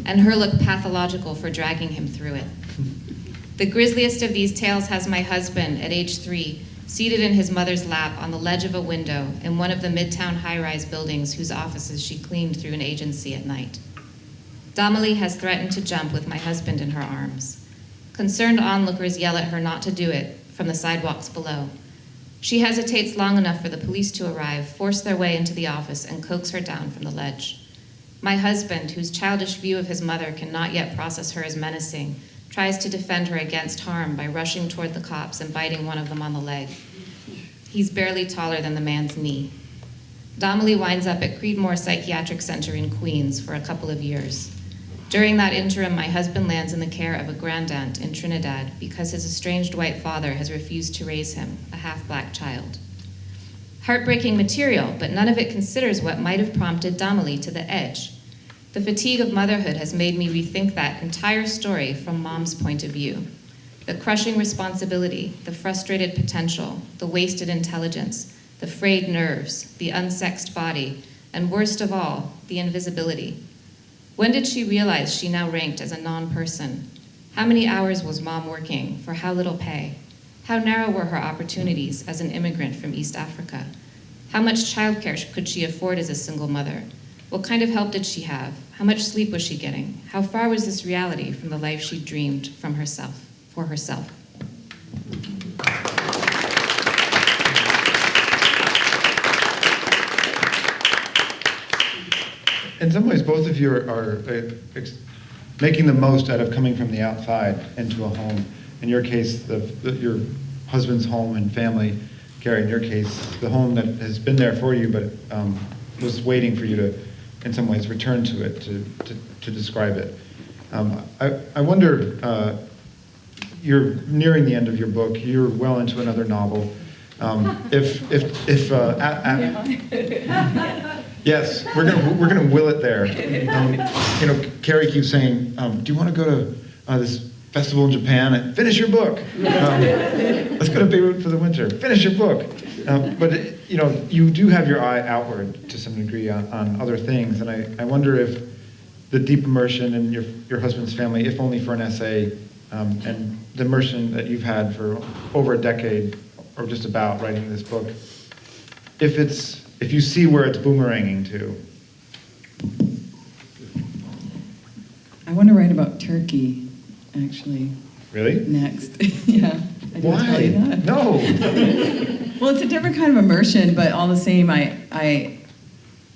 and her look pathological for dragging him through it. The grisliest of these tales has my husband, at age 3, seated in his mother's lap on the ledge of a window in one of the Midtown high-rise buildings whose offices she cleaned through an agency at night. Damali has threatened to jump with my husband in her arms. Concerned onlookers yell at her not to do it from the sidewalks below. She hesitates long enough for the police to arrive, force their way into the office, and coax her down from the ledge. My husband, whose childish view of his mother cannot yet process her as menacing, tries to defend her against harm by rushing toward the cops and biting one of them on the leg. He's barely taller than the man's knee. Damali winds up at Creedmoor Psychiatric Center in Queens for a couple of years. During that interim, my husband lands in the care of a grandaunt in Trinidad because his estranged white father has refused to raise him, a half-black child. Heartbreaking material, but none of it considers what might have prompted Damali to the edge. The fatigue of motherhood has made me rethink that entire story from mom's point of view. The crushing responsibility, the frustrated potential, the wasted intelligence, the frayed nerves, the unsexed body, and worst of all, the invisibility. When did she realize she now ranked as a non-person? How many hours was mom working, for how little pay? How narrow were her opportunities as an immigrant from East Africa? How much childcare could she afford as a single mother? What kind of help did she have? How much sleep was she getting? How far was this reality from the life she dreamed from herself, for herself? In some ways, both of you are making the most out of coming from the outside into a home. In your case, your husband's home and family. Kerri, in your case, the home that has been there for you, but was waiting for you to, in some ways, return to it, to describe it. I wonder, you're nearing the end of your book. You're well into another novel. Yes, we're gonna will it there. Kerri keeps saying, "Do you want to go to this festival in Japan, finish your book. Let's go to Beirut for the winter, finish your book. But you do have your eye outward to some degree on other things, and I wonder if the deep immersion in your husband's family, if only for an essay, and the immersion that you've had for over a decade, or just about writing this book, if you see where it's boomeranging to. I want to write about Turkey, actually. Really? Next. Yeah. I didn't Why? tell you that. No. Well, it's a different kind of immersion, but all the same,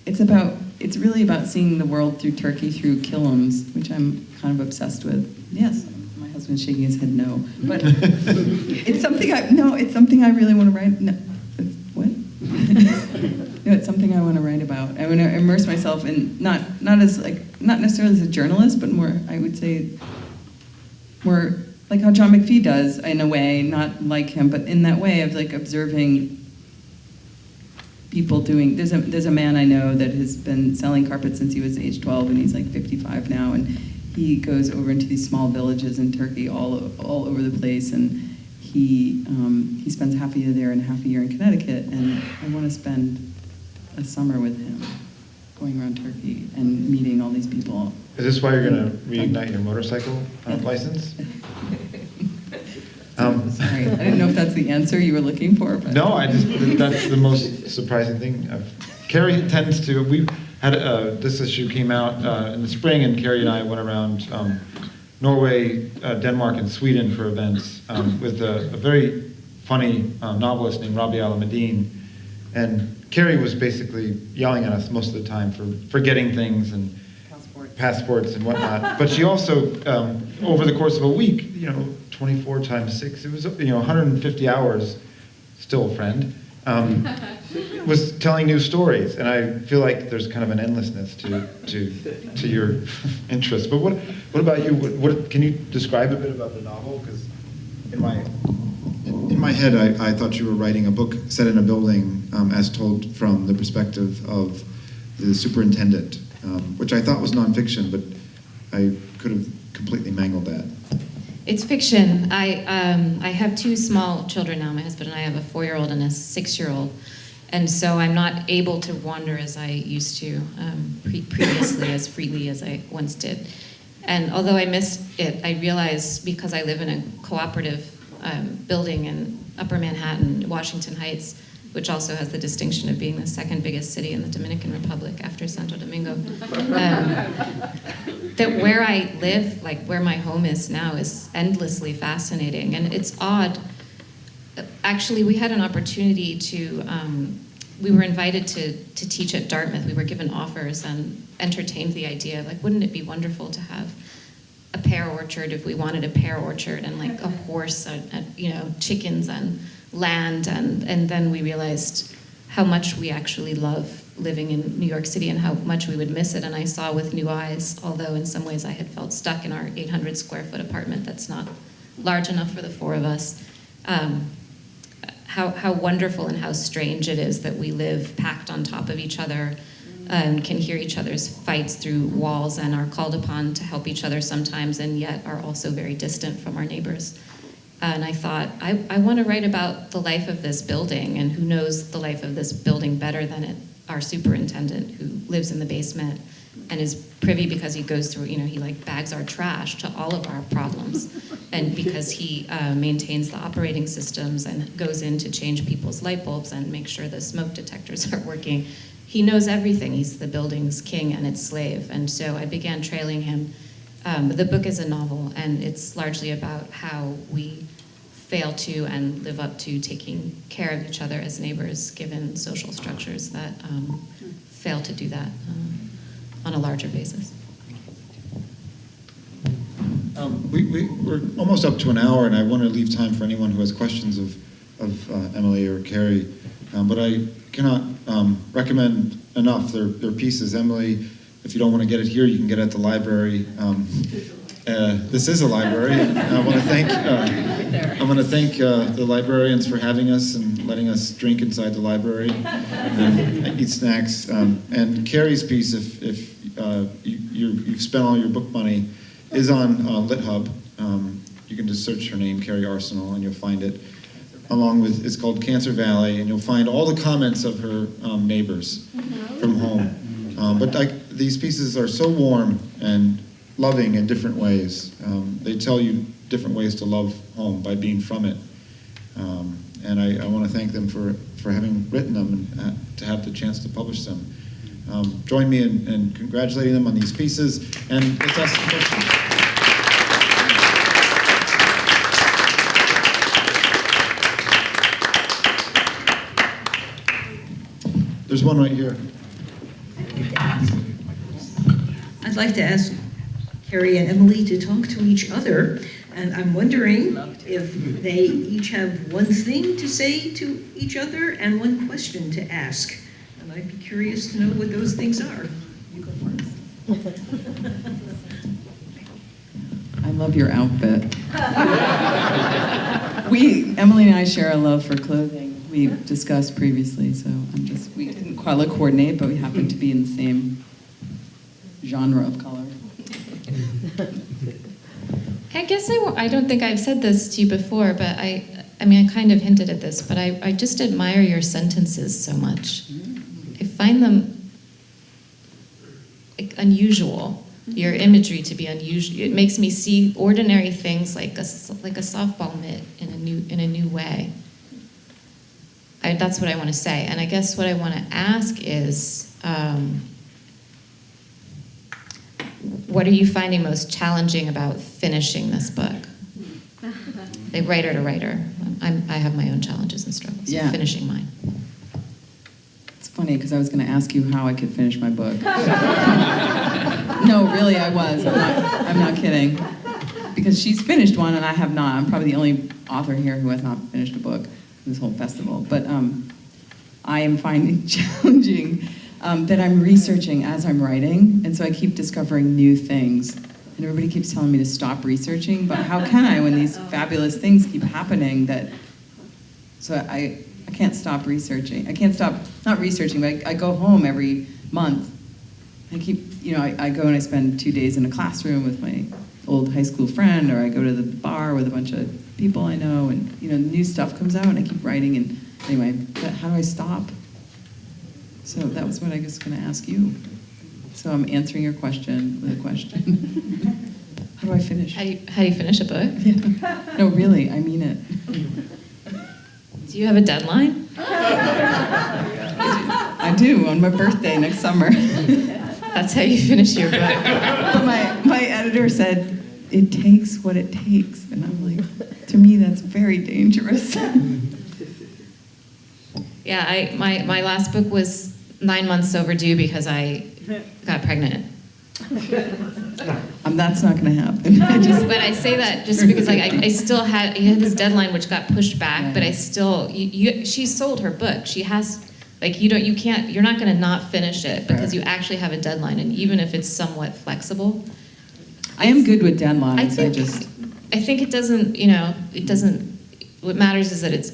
it's really about seeing the world through Turkey through kilns, which I'm kind of obsessed with. Yes, my husband's shaking his head no, but it's something I really want to write. No, what? No, it's something I want to write about. I want to immerse myself in not necessarily as a journalist, but more, I would say, more like how John McPhee does, in a way, not like him, but in that way of like observing people doing. There's a man I know that has been selling carpets since he was age 12, and he's like 55 now, and he goes over into these small villages in Turkey all over the place, and he spends half a year there and half a year in Connecticut, and I want to spend a summer with him, going around Turkey and meeting all these people. Is this why you're going to reignite your motorcycle license? Sorry, I didn't know if that's the answer you were looking for. But. No, that's the most surprising thing. Kerri tends to, we had, this issue came out in the spring, and Kerri and I went around Norway, Denmark, and Sweden for events with a very funny novelist named Rabi Al-Madin. And Kerri was basically yelling at us most of the time for forgetting things and passports and whatnot. But she also, over the course of a week, 24 times 6, it was 150 hours, still a friend, was telling new stories. And I feel like there's kind of an endlessness to your interest. But what about you? What can you describe a bit about the novel? Because in my head, I thought you were writing a book set in a building as told from the perspective of the superintendent, which I thought was nonfiction, but I could have completely mangled that. It's fiction. I have 2 small children now. My husband and I have a 4-year-old and a 6-year-old. And so I'm not able to wander as I used to previously, as freely as I once did. And although I missed it, I realized because I live in a cooperative building in Upper Manhattan, Washington Heights, which also has the distinction of being the 2nd biggest city in the Dominican Republic after Santo Domingo, that where I live, like where my home is now, is endlessly fascinating. And it's odd. Actually, we had an opportunity to, we were invited to teach at Dartmouth. We were given offers and entertained the idea, like, wouldn't it be wonderful to have a pear orchard if we wanted a pear orchard, and like a horse, and chickens and land, and then we realized how much we actually love living in New York City and how much we would miss it. And I saw with new eyes, although in some ways I had felt stuck in our 800 square foot apartment that's not large enough for the 4 of us, how wonderful and how strange it is that we live packed on top of each other, can hear each other's fights through walls, and are called upon to help each other sometimes, and yet are also very distant from our neighbors. And I thought, I want to write about the life of this building, and who knows the life of this building better than our superintendent, who lives in the basement and is privy, because he goes through, he like bags our trash, to all of our problems. And because he maintains the operating systems and goes in to change people's light bulbs and make sure the smoke detectors are working. He knows everything. He's the building's king and its slave. And so I began trailing him. The book is a novel, and it's largely about how we fail to and live up to taking care of each other as neighbors, given social structures that fail to do that on a larger basis. We're almost up to an hour, and I want to leave time for anyone who has questions of Emily or Kerri. But I cannot recommend enough their pieces. Emily, if you don't want to get it here, you can get it at the library. This is a library. I want to thank the librarians for having us and letting us drink inside the library and eat snacks. And Kerri's piece, if you've spent all your book money, is on LitHub. You can just search her name, Kerri Arsenault, and you'll find it. Along with, it's called Cancer Valley, and you'll find all the comments of her neighbors from home. But these pieces are so warm and loving in different ways. They tell you different ways to love home by being from it. And I want to thank them for having written them and to have the chance to publish them. Join me in congratulating them on these pieces, and let's ask some questions. There's one right here. I'd like to ask Kerri and Emily to talk to each other, and I'm wondering if they each have one thing to say to each other and one question to ask. And I'd be curious to know what those things are. You go first. I love your outfit. Emily and I share a love for clothing. We discussed previously, so we didn't quite coordinate, but we happen to be in the same genre of color. I guess I don't think I've said this to you before, but I mean, I kind of hinted at this, but I just admire your sentences so much. I find them like unusual. Your imagery to be unusual. It makes me see ordinary things like a softball mitt in a new way. That's what I want to say. And I guess what I want to ask is, what are you finding most challenging about finishing this book? Like writer to writer. I have my own challenges and struggles with finishing mine. It's funny, because I was going to ask you how I could finish my book. No, really, I was. I'm not kidding. Because she's finished one and I have not. I'm probably the only author here who has not finished a book in this whole festival. But I am finding challenging that I'm researching as I'm writing, and so I keep discovering new things. And everybody keeps telling me to stop researching, but how can I when these fabulous things keep happening so I can't stop researching. I can't stop, not researching, but I go home every month. I go and I spend 2 days in a classroom with my old high school friend, or I go to the bar with a bunch of people I know, and new stuff comes out and I keep writing, and anyway, but how do I stop? So that was what I was going to ask you. So I'm answering your question with a question. How do I finish? How do you finish a book? Yeah. No, really, I mean it. Do you have a deadline? I do, on my birthday next summer. That's how you finish your book. But my editor said, it takes what it takes. And I'm like, to me, that's very dangerous. Yeah, my last book was 9 months overdue because I got pregnant. That's not going to happen. But I say that just because I still had this deadline which got pushed back, but I still she sold her book. She has you're not going to not finish it because you actually have a deadline, and even if it's somewhat flexible. I am good with deadlines. I think it doesn't. It doesn't. What matters is that it's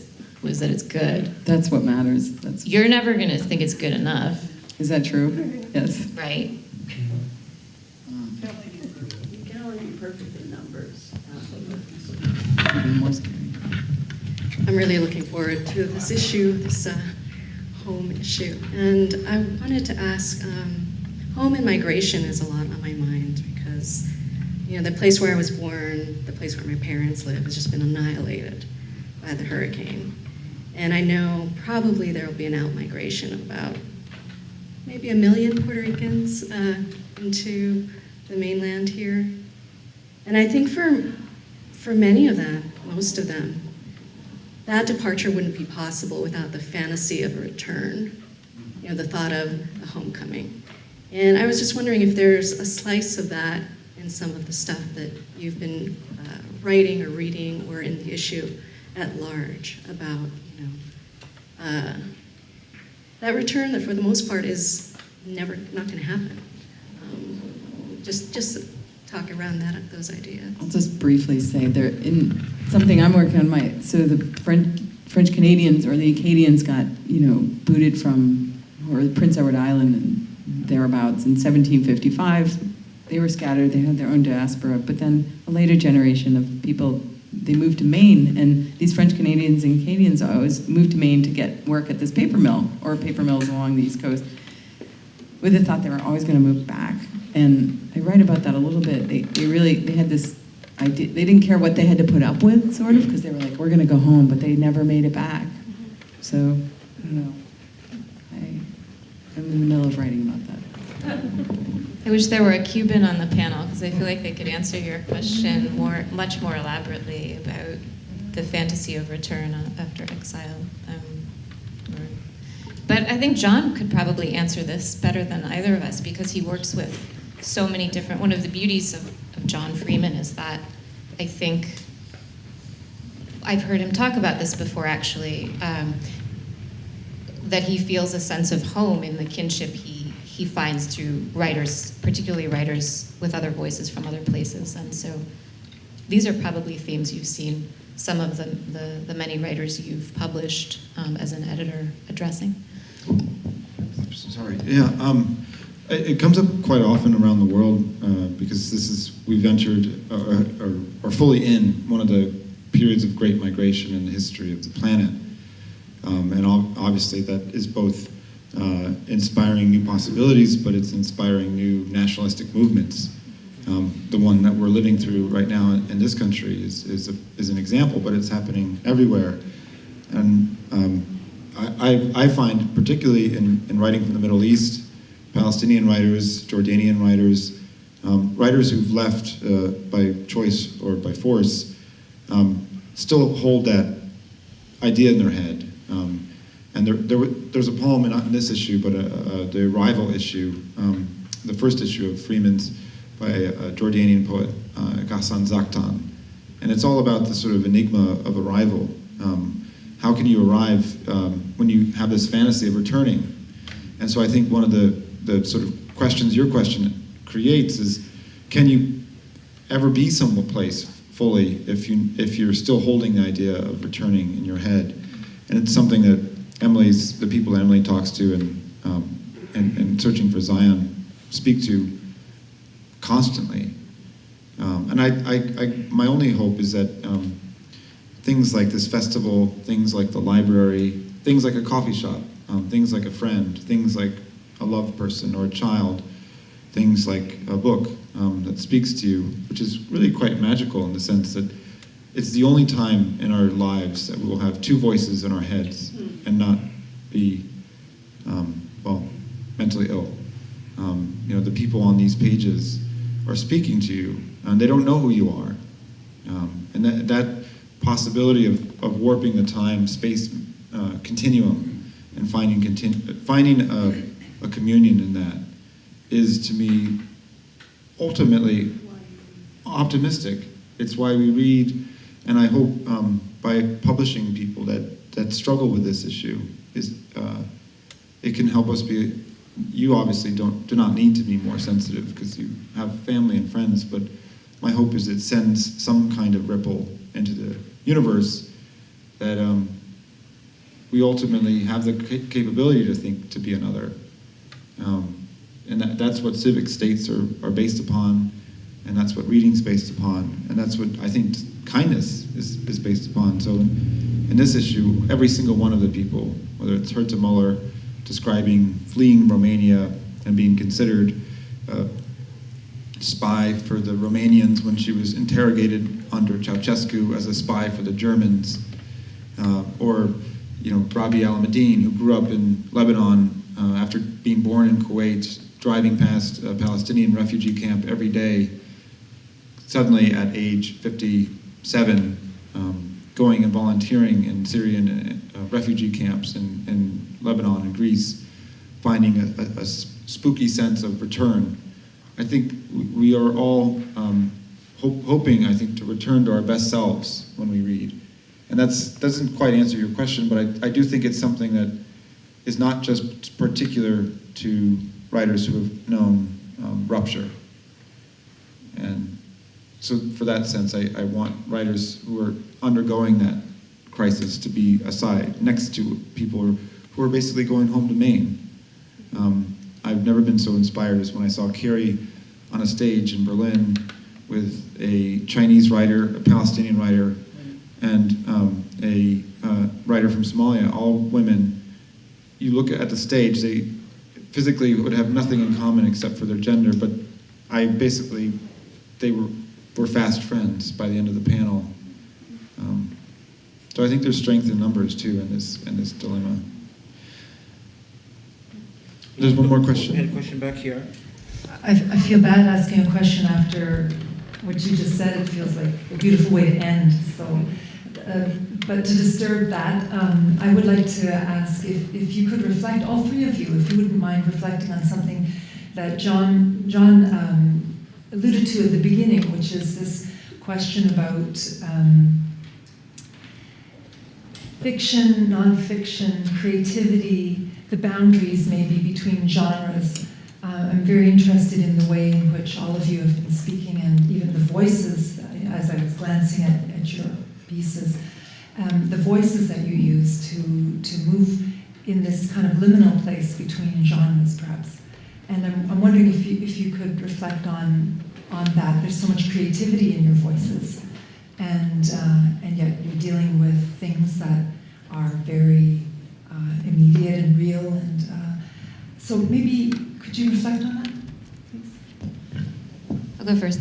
good. That's what matters. You're never going to think it's good enough. Is that true? Yes. Right. You can only be perfect in numbers. Even more scary. I'm really looking forward to this issue, this home issue. And I wanted to ask, home and migration is a lot on my mind because, the place where I was born, the place where my parents live, has just been annihilated by the hurricane. And I know probably there will be an out-migration of about maybe 1 million Puerto Ricans into the mainland here. And I think for many of them, most of them, that departure wouldn't be possible without the fantasy of a return, the thought of a homecoming. And I was just wondering if there's a slice of that in some of the stuff that you've been writing or reading, or in the issue at large about, that return that for the most part is not going to happen. Just talk around those ideas. I'll just briefly say they're in something I'm working on. So the French Canadians or the Acadians got booted from Prince Edward Island and thereabouts in 1755. They were scattered. They had their own diaspora. But then a later generation of people they moved to Maine, and these French Canadians and Canadians always moved to Maine to get work at this paper mill, or paper mills along the East Coast, with the thought they were always going to move back. And I write about that a little bit. They had this idea, they didn't care what they had to put up with, sort of, because they were like, we're going to go home, but they never made it back. So, I don't know. I'm in the middle of writing about that. I wish there were a Cuban on the panel, because I feel like they could answer your question much more elaborately about the fantasy of return after exile. But I think John could probably answer this better than either of us, because he works with so many different. One of the beauties of John Freeman is that I think I've heard him talk about this before, actually, that he feels a sense of home in the kinship he finds through writers, particularly writers with other voices from other places. And so these are probably themes you've seen some of the many writers you've published as an editor addressing. Sorry. Yeah. It comes up quite often around the world because we've entered or fully in one of the periods of great migration in the history of the planet, and obviously that is both inspiring new possibilities, but it's inspiring new nationalistic movements. The one that we're living through right now in this country is an example, but it's happening everywhere. And I find, particularly in writing from the Middle East, Palestinian writers, Jordanian writers, writers who've left by choice or by force, still hold that idea in their head. And there's a poem, not in this issue, but the Arrival issue, the first issue of Freeman's, by a Jordanian poet, Ghassan Zaktan. And it's all about the sort of enigma of arrival. How can you arrive when you have this fantasy of returning? And so I think one of the sort of questions your question creates is, can you ever be someplace fully if you're still holding the idea of returning in your head? And it's something that the people that Emily talks to and Searching for Zion speak to constantly. And my only hope is that things like this festival, things like the library, things like a coffee shop, things like a friend, things like a loved person or a child, things like a book that speaks to you, which is really quite magical in the sense that it's the only time in our lives that we will have two voices in our heads and not be, mentally ill. The people on these pages are speaking to you, and they don't know who you are. And that possibility of warping the time-space continuum and finding a communion in that is, to me, ultimately optimistic. It's why we read, and I hope by publishing people that struggle with this issue, it can help us be. You obviously do not need to be more sensitive because you have family and friends, but my hope is it sends some kind of ripple into the universe that we ultimately have the capability to think to be another. And that's what civic states are based upon, and that's what reading's based upon, and that's what I think kindness is based upon. So in this issue, every single one of the people, whether it's Herta Muller describing fleeing Romania and being considered a spy for the Romanians when she was interrogated under Ceausescu as a spy for the Germans, or Rabi Alameddine, who grew up in Lebanon after being born in Kuwait, driving past a Palestinian refugee camp every day, suddenly at age 57, going and volunteering in Syrian refugee camps in Lebanon and Greece, finding a spooky sense of return. I think we are all hoping, I think, to return to our best selves when we read. And that doesn't quite answer your question, but I do think it's something that is not just particular to writers who have known rupture. And so for that sense, I want writers who are undergoing that crisis to be aside, next to people who are basically going home to Maine. I've never been so inspired as when I saw Kerri on a stage in Berlin with a Chinese writer, a Palestinian writer, and a writer from Somalia, all women. You look at the stage, they physically would have nothing in common except for their gender, but they were fast friends by the end of the panel. So I think there's strength in numbers too in this dilemma. There's one more question. We had a question back here. I feel bad asking a question after what you just said. It feels like a beautiful way to end. So, but to disturb that, I would like to ask if you could reflect, all three of you, if you wouldn't mind reflecting on something that John alluded to at the beginning, which is this question about fiction, nonfiction, creativity, the boundaries maybe between genres. I'm very interested in the way in which all of you have been speaking, and even the voices, as I was glancing at your pieces, the voices that you use to move in this kind of liminal place between genres, perhaps. And I'm wondering if you could reflect on that. There's so much creativity in your voices, and yet you're dealing with things that are very immediate and real, and so maybe could you reflect on that, please? I'll go first.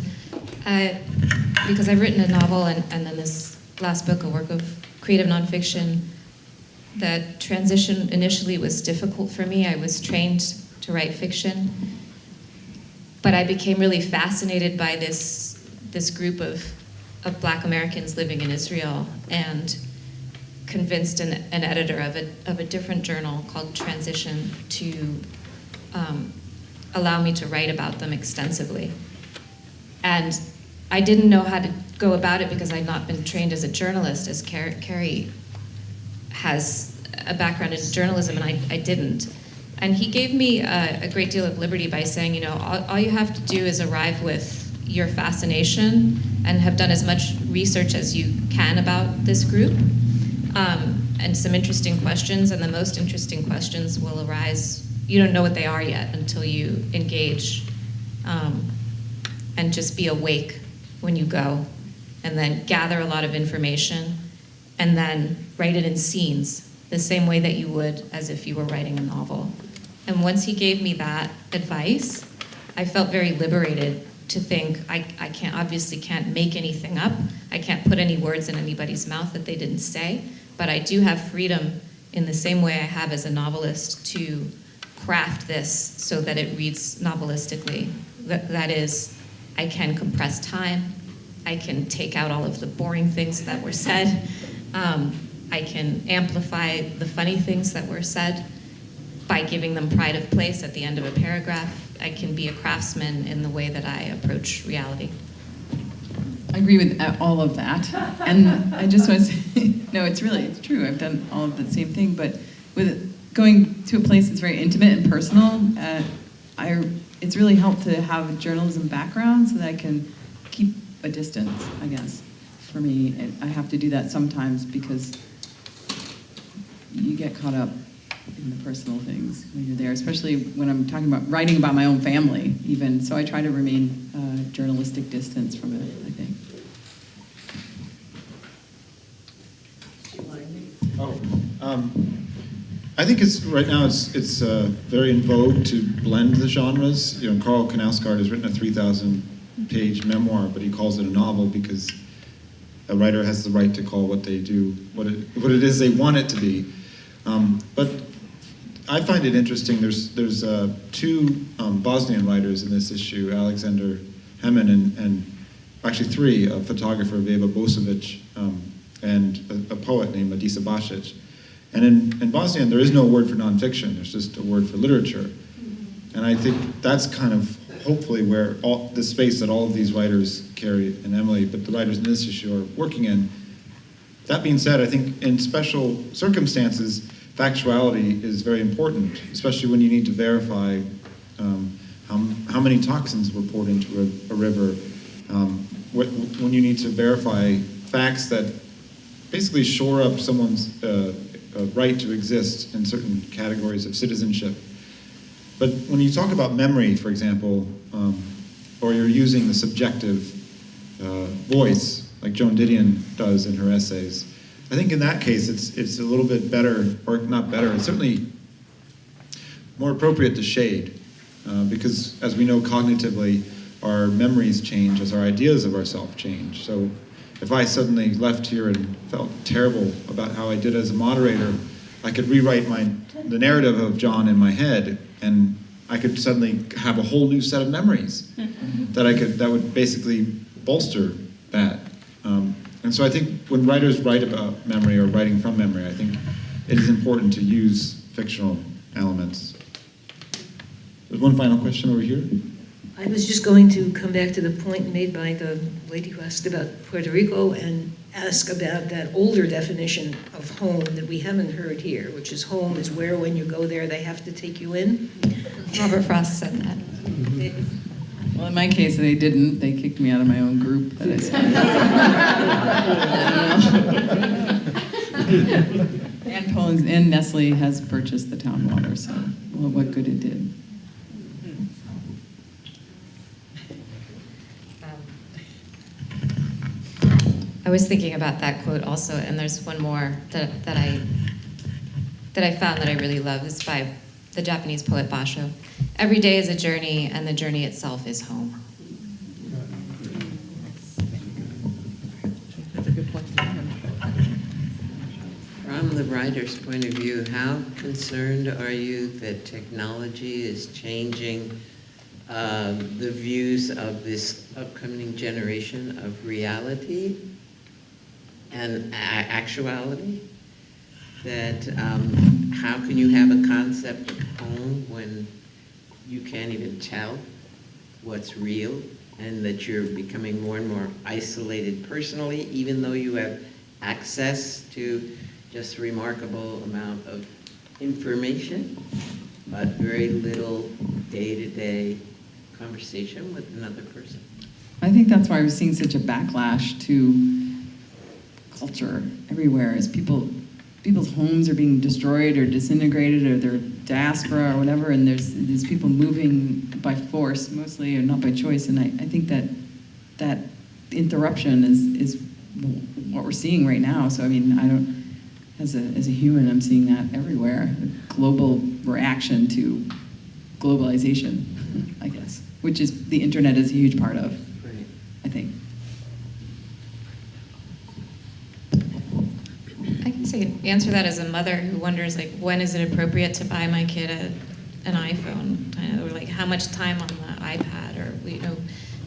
Because I've written a novel and then this last book, a work of creative nonfiction, that transition initially was difficult for me. I was trained to write fiction, but I became really fascinated by this group of Black Americans living in Israel, and convinced an editor of a different journal called Transition to allow me to write about them extensively. And I didn't know how to go about it because I'd not been trained as a journalist, as Kerri has a background in journalism, and I didn't. And he gave me a great deal of liberty by saying, you know, all you have to do is arrive with your fascination and have done as much research as you can about this group, and some interesting questions, and the most interesting questions will arise. You don't know what they are yet until you engage, and just be awake when you go, and then gather a lot of information, and then write it in scenes, the same way that you would as if you were writing a novel. And once he gave me that advice, I felt very liberated to think, I obviously can't make anything up. I can't put any words in anybody's mouth that they didn't say, but I do have freedom in the same way I have as a novelist to craft this so that it reads novelistically. That is, I can compress time, I can take out all of the boring things that were said, I can amplify the funny things that were said by giving them pride of place at the end of a paragraph. I can be a craftsman in the way that I approach reality. I agree with all of that. And I just want to say, no, it's true. I've done all of the same thing, but with going to a place that's very intimate and personal, it's really helped to have a journalism background so that I can keep a distance, I guess, for me. And I have to do that sometimes because you get caught up in the personal things when you're there, especially when I'm writing about my own family, even. So I try to remain journalistic distance from it, I think. I think right now it's very in vogue to blend the genres. You know, Carl Knausgaard has written a 3,000-page memoir, but he calls it a novel because a writer has the right to call what they do what it is they want it to be. But I find it interesting. There's two Bosnian writers in this issue, Alexander Hemin and actually three, a photographer, Veva Bosovic, and a poet named Adisa Basic. And in Bosnian, there is no word for nonfiction. There's just a word for literature. And I think that's kind of hopefully where the space that all of these writers, Kerri and Emily, but the writers in this issue are working in. That being said, I think in special circumstances, factuality is very important, especially when you need to verify how many toxins were poured into a river, when you need to verify facts that basically shore up someone's right to exist in certain categories of citizenship. But when you talk about memory, for example, or you're using the subjective voice, like Joan Didion does in her essays. I think in that case, it's a little bit better, or not better, it's certainly more appropriate to shade, because as we know cognitively, our memories change as our ideas of ourselves change. So if I suddenly left here and felt terrible about how I did as a moderator, I could rewrite the narrative of John in my head, and I could suddenly have a whole new set of memories that would basically bolster that. And so I think when writers write about memory or writing from memory, I think it is important to use fictional elements. There's one final question over here. I was just going to come back to the point made by the lady who asked about Puerto Rico and ask about that older definition of home that we haven't heard here, which is home is where when you go there they have to take you in. Robert Frost said that. Well, in my case, they didn't. They kicked me out of my own group that I started. And Poland's and Nestle has purchased the town water, so well, what good it did. I was thinking about that quote also, and there's one more that I found that I really love. It's by the Japanese poet Basho. Every day is a journey, and the journey itself is home. That's a good point. From the writer's point of view, how concerned are you that technology is changing the views of this upcoming generation of reality and actuality? That how can you have a concept of home when you can't even tell what's real, and that you're becoming more and more isolated personally, even though you have access to just a remarkable amount of information, but very little day-to-day conversation with another person? I think that's why we're seeing such a backlash to culture everywhere, is people's homes are being destroyed or disintegrated, or their diaspora or whatever, and there's people moving by force mostly, or not by choice. And I think that interruption is what we're seeing right now. So I mean, as a human, I'm seeing that everywhere. A global reaction to globalization, I guess, which is the internet is a huge part of. Right. I think. I guess I can answer that as a mother who wonders, like, when is it appropriate to buy my kid an iPhone, or like how much time on the iPad, or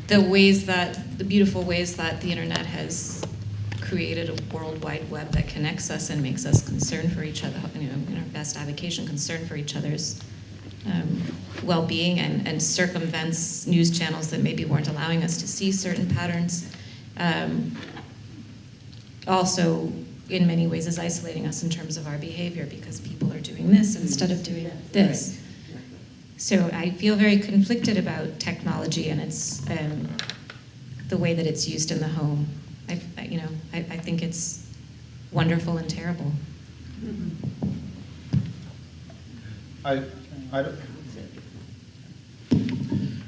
the beautiful ways that the internet has created a World Wide Web that connects us and makes us concerned for each other, in our best avocation, concerned for each other's well-being, and circumvents news channels that maybe weren't allowing us to see certain patterns. Also, in many ways, is isolating us in terms of our behavior, because people are doing this instead of doing this. So I feel very conflicted about technology and its the way that it's used in the home. I think it's wonderful and terrible. I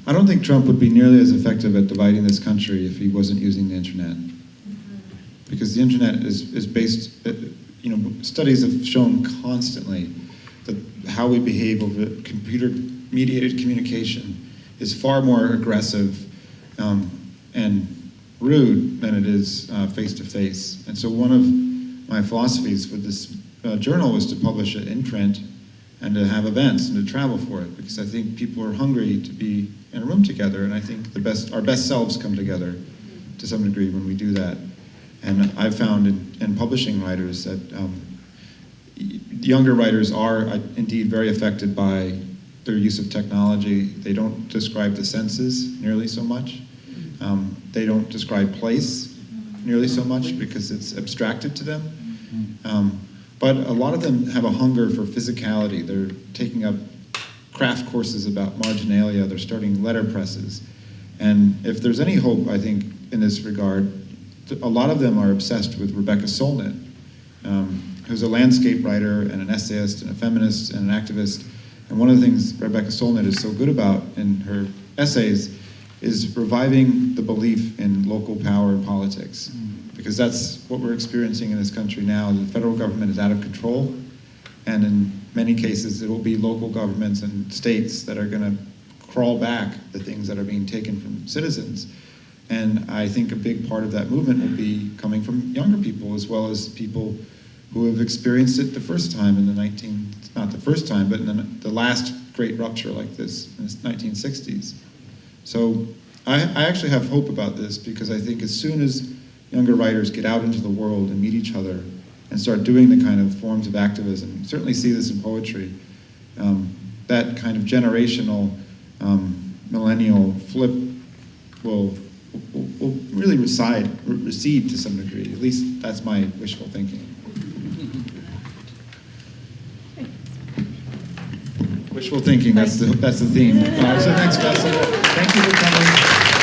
don't think Trump would be nearly as effective at dividing this country if he wasn't using the internet. Because the internet is based, studies have shown constantly that how we behave over computer-mediated communication is far more aggressive and rude than it is face-to-face. And so one of my philosophies with this journal was to publish it in print and to have events and to travel for it, because I think people are hungry to be in a room together, and I think our best selves come together to some degree when we do that. And I've found in publishing writers that younger writers are indeed very affected by their use of technology. They don't describe the senses nearly so much. They don't describe place nearly so much because it's abstracted to them. But a lot of them have a hunger for physicality. They're taking up craft courses about marginalia. They're starting letterpresses. And if there's any hope, I think, in this regard, a lot of them are obsessed with Rebecca Solnit, who's a landscape writer and an essayist and a feminist and an activist. And one of the things Rebecca Solnit is so good about in her essays is reviving the belief in local power and politics. because that's what we're experiencing in this country now. The federal government is out of control, and in many cases it will be local governments and states that are going to crawl back the things that are being taken from citizens. And I think a big part of that movement will be coming from younger people, as well as people who have experienced it the first time in not the first time, but in the last great rupture like this in the 1960s. So I actually have hope about this, because I think as soon as younger writers get out into the world and meet each other and start doing the kind of forms of activism, you certainly see this in poetry, that kind of generational, millennial flip will really recede to some degree. At least that's my wishful thinking. Wishful thinking, that's the theme. To the next festival. Thank you for coming.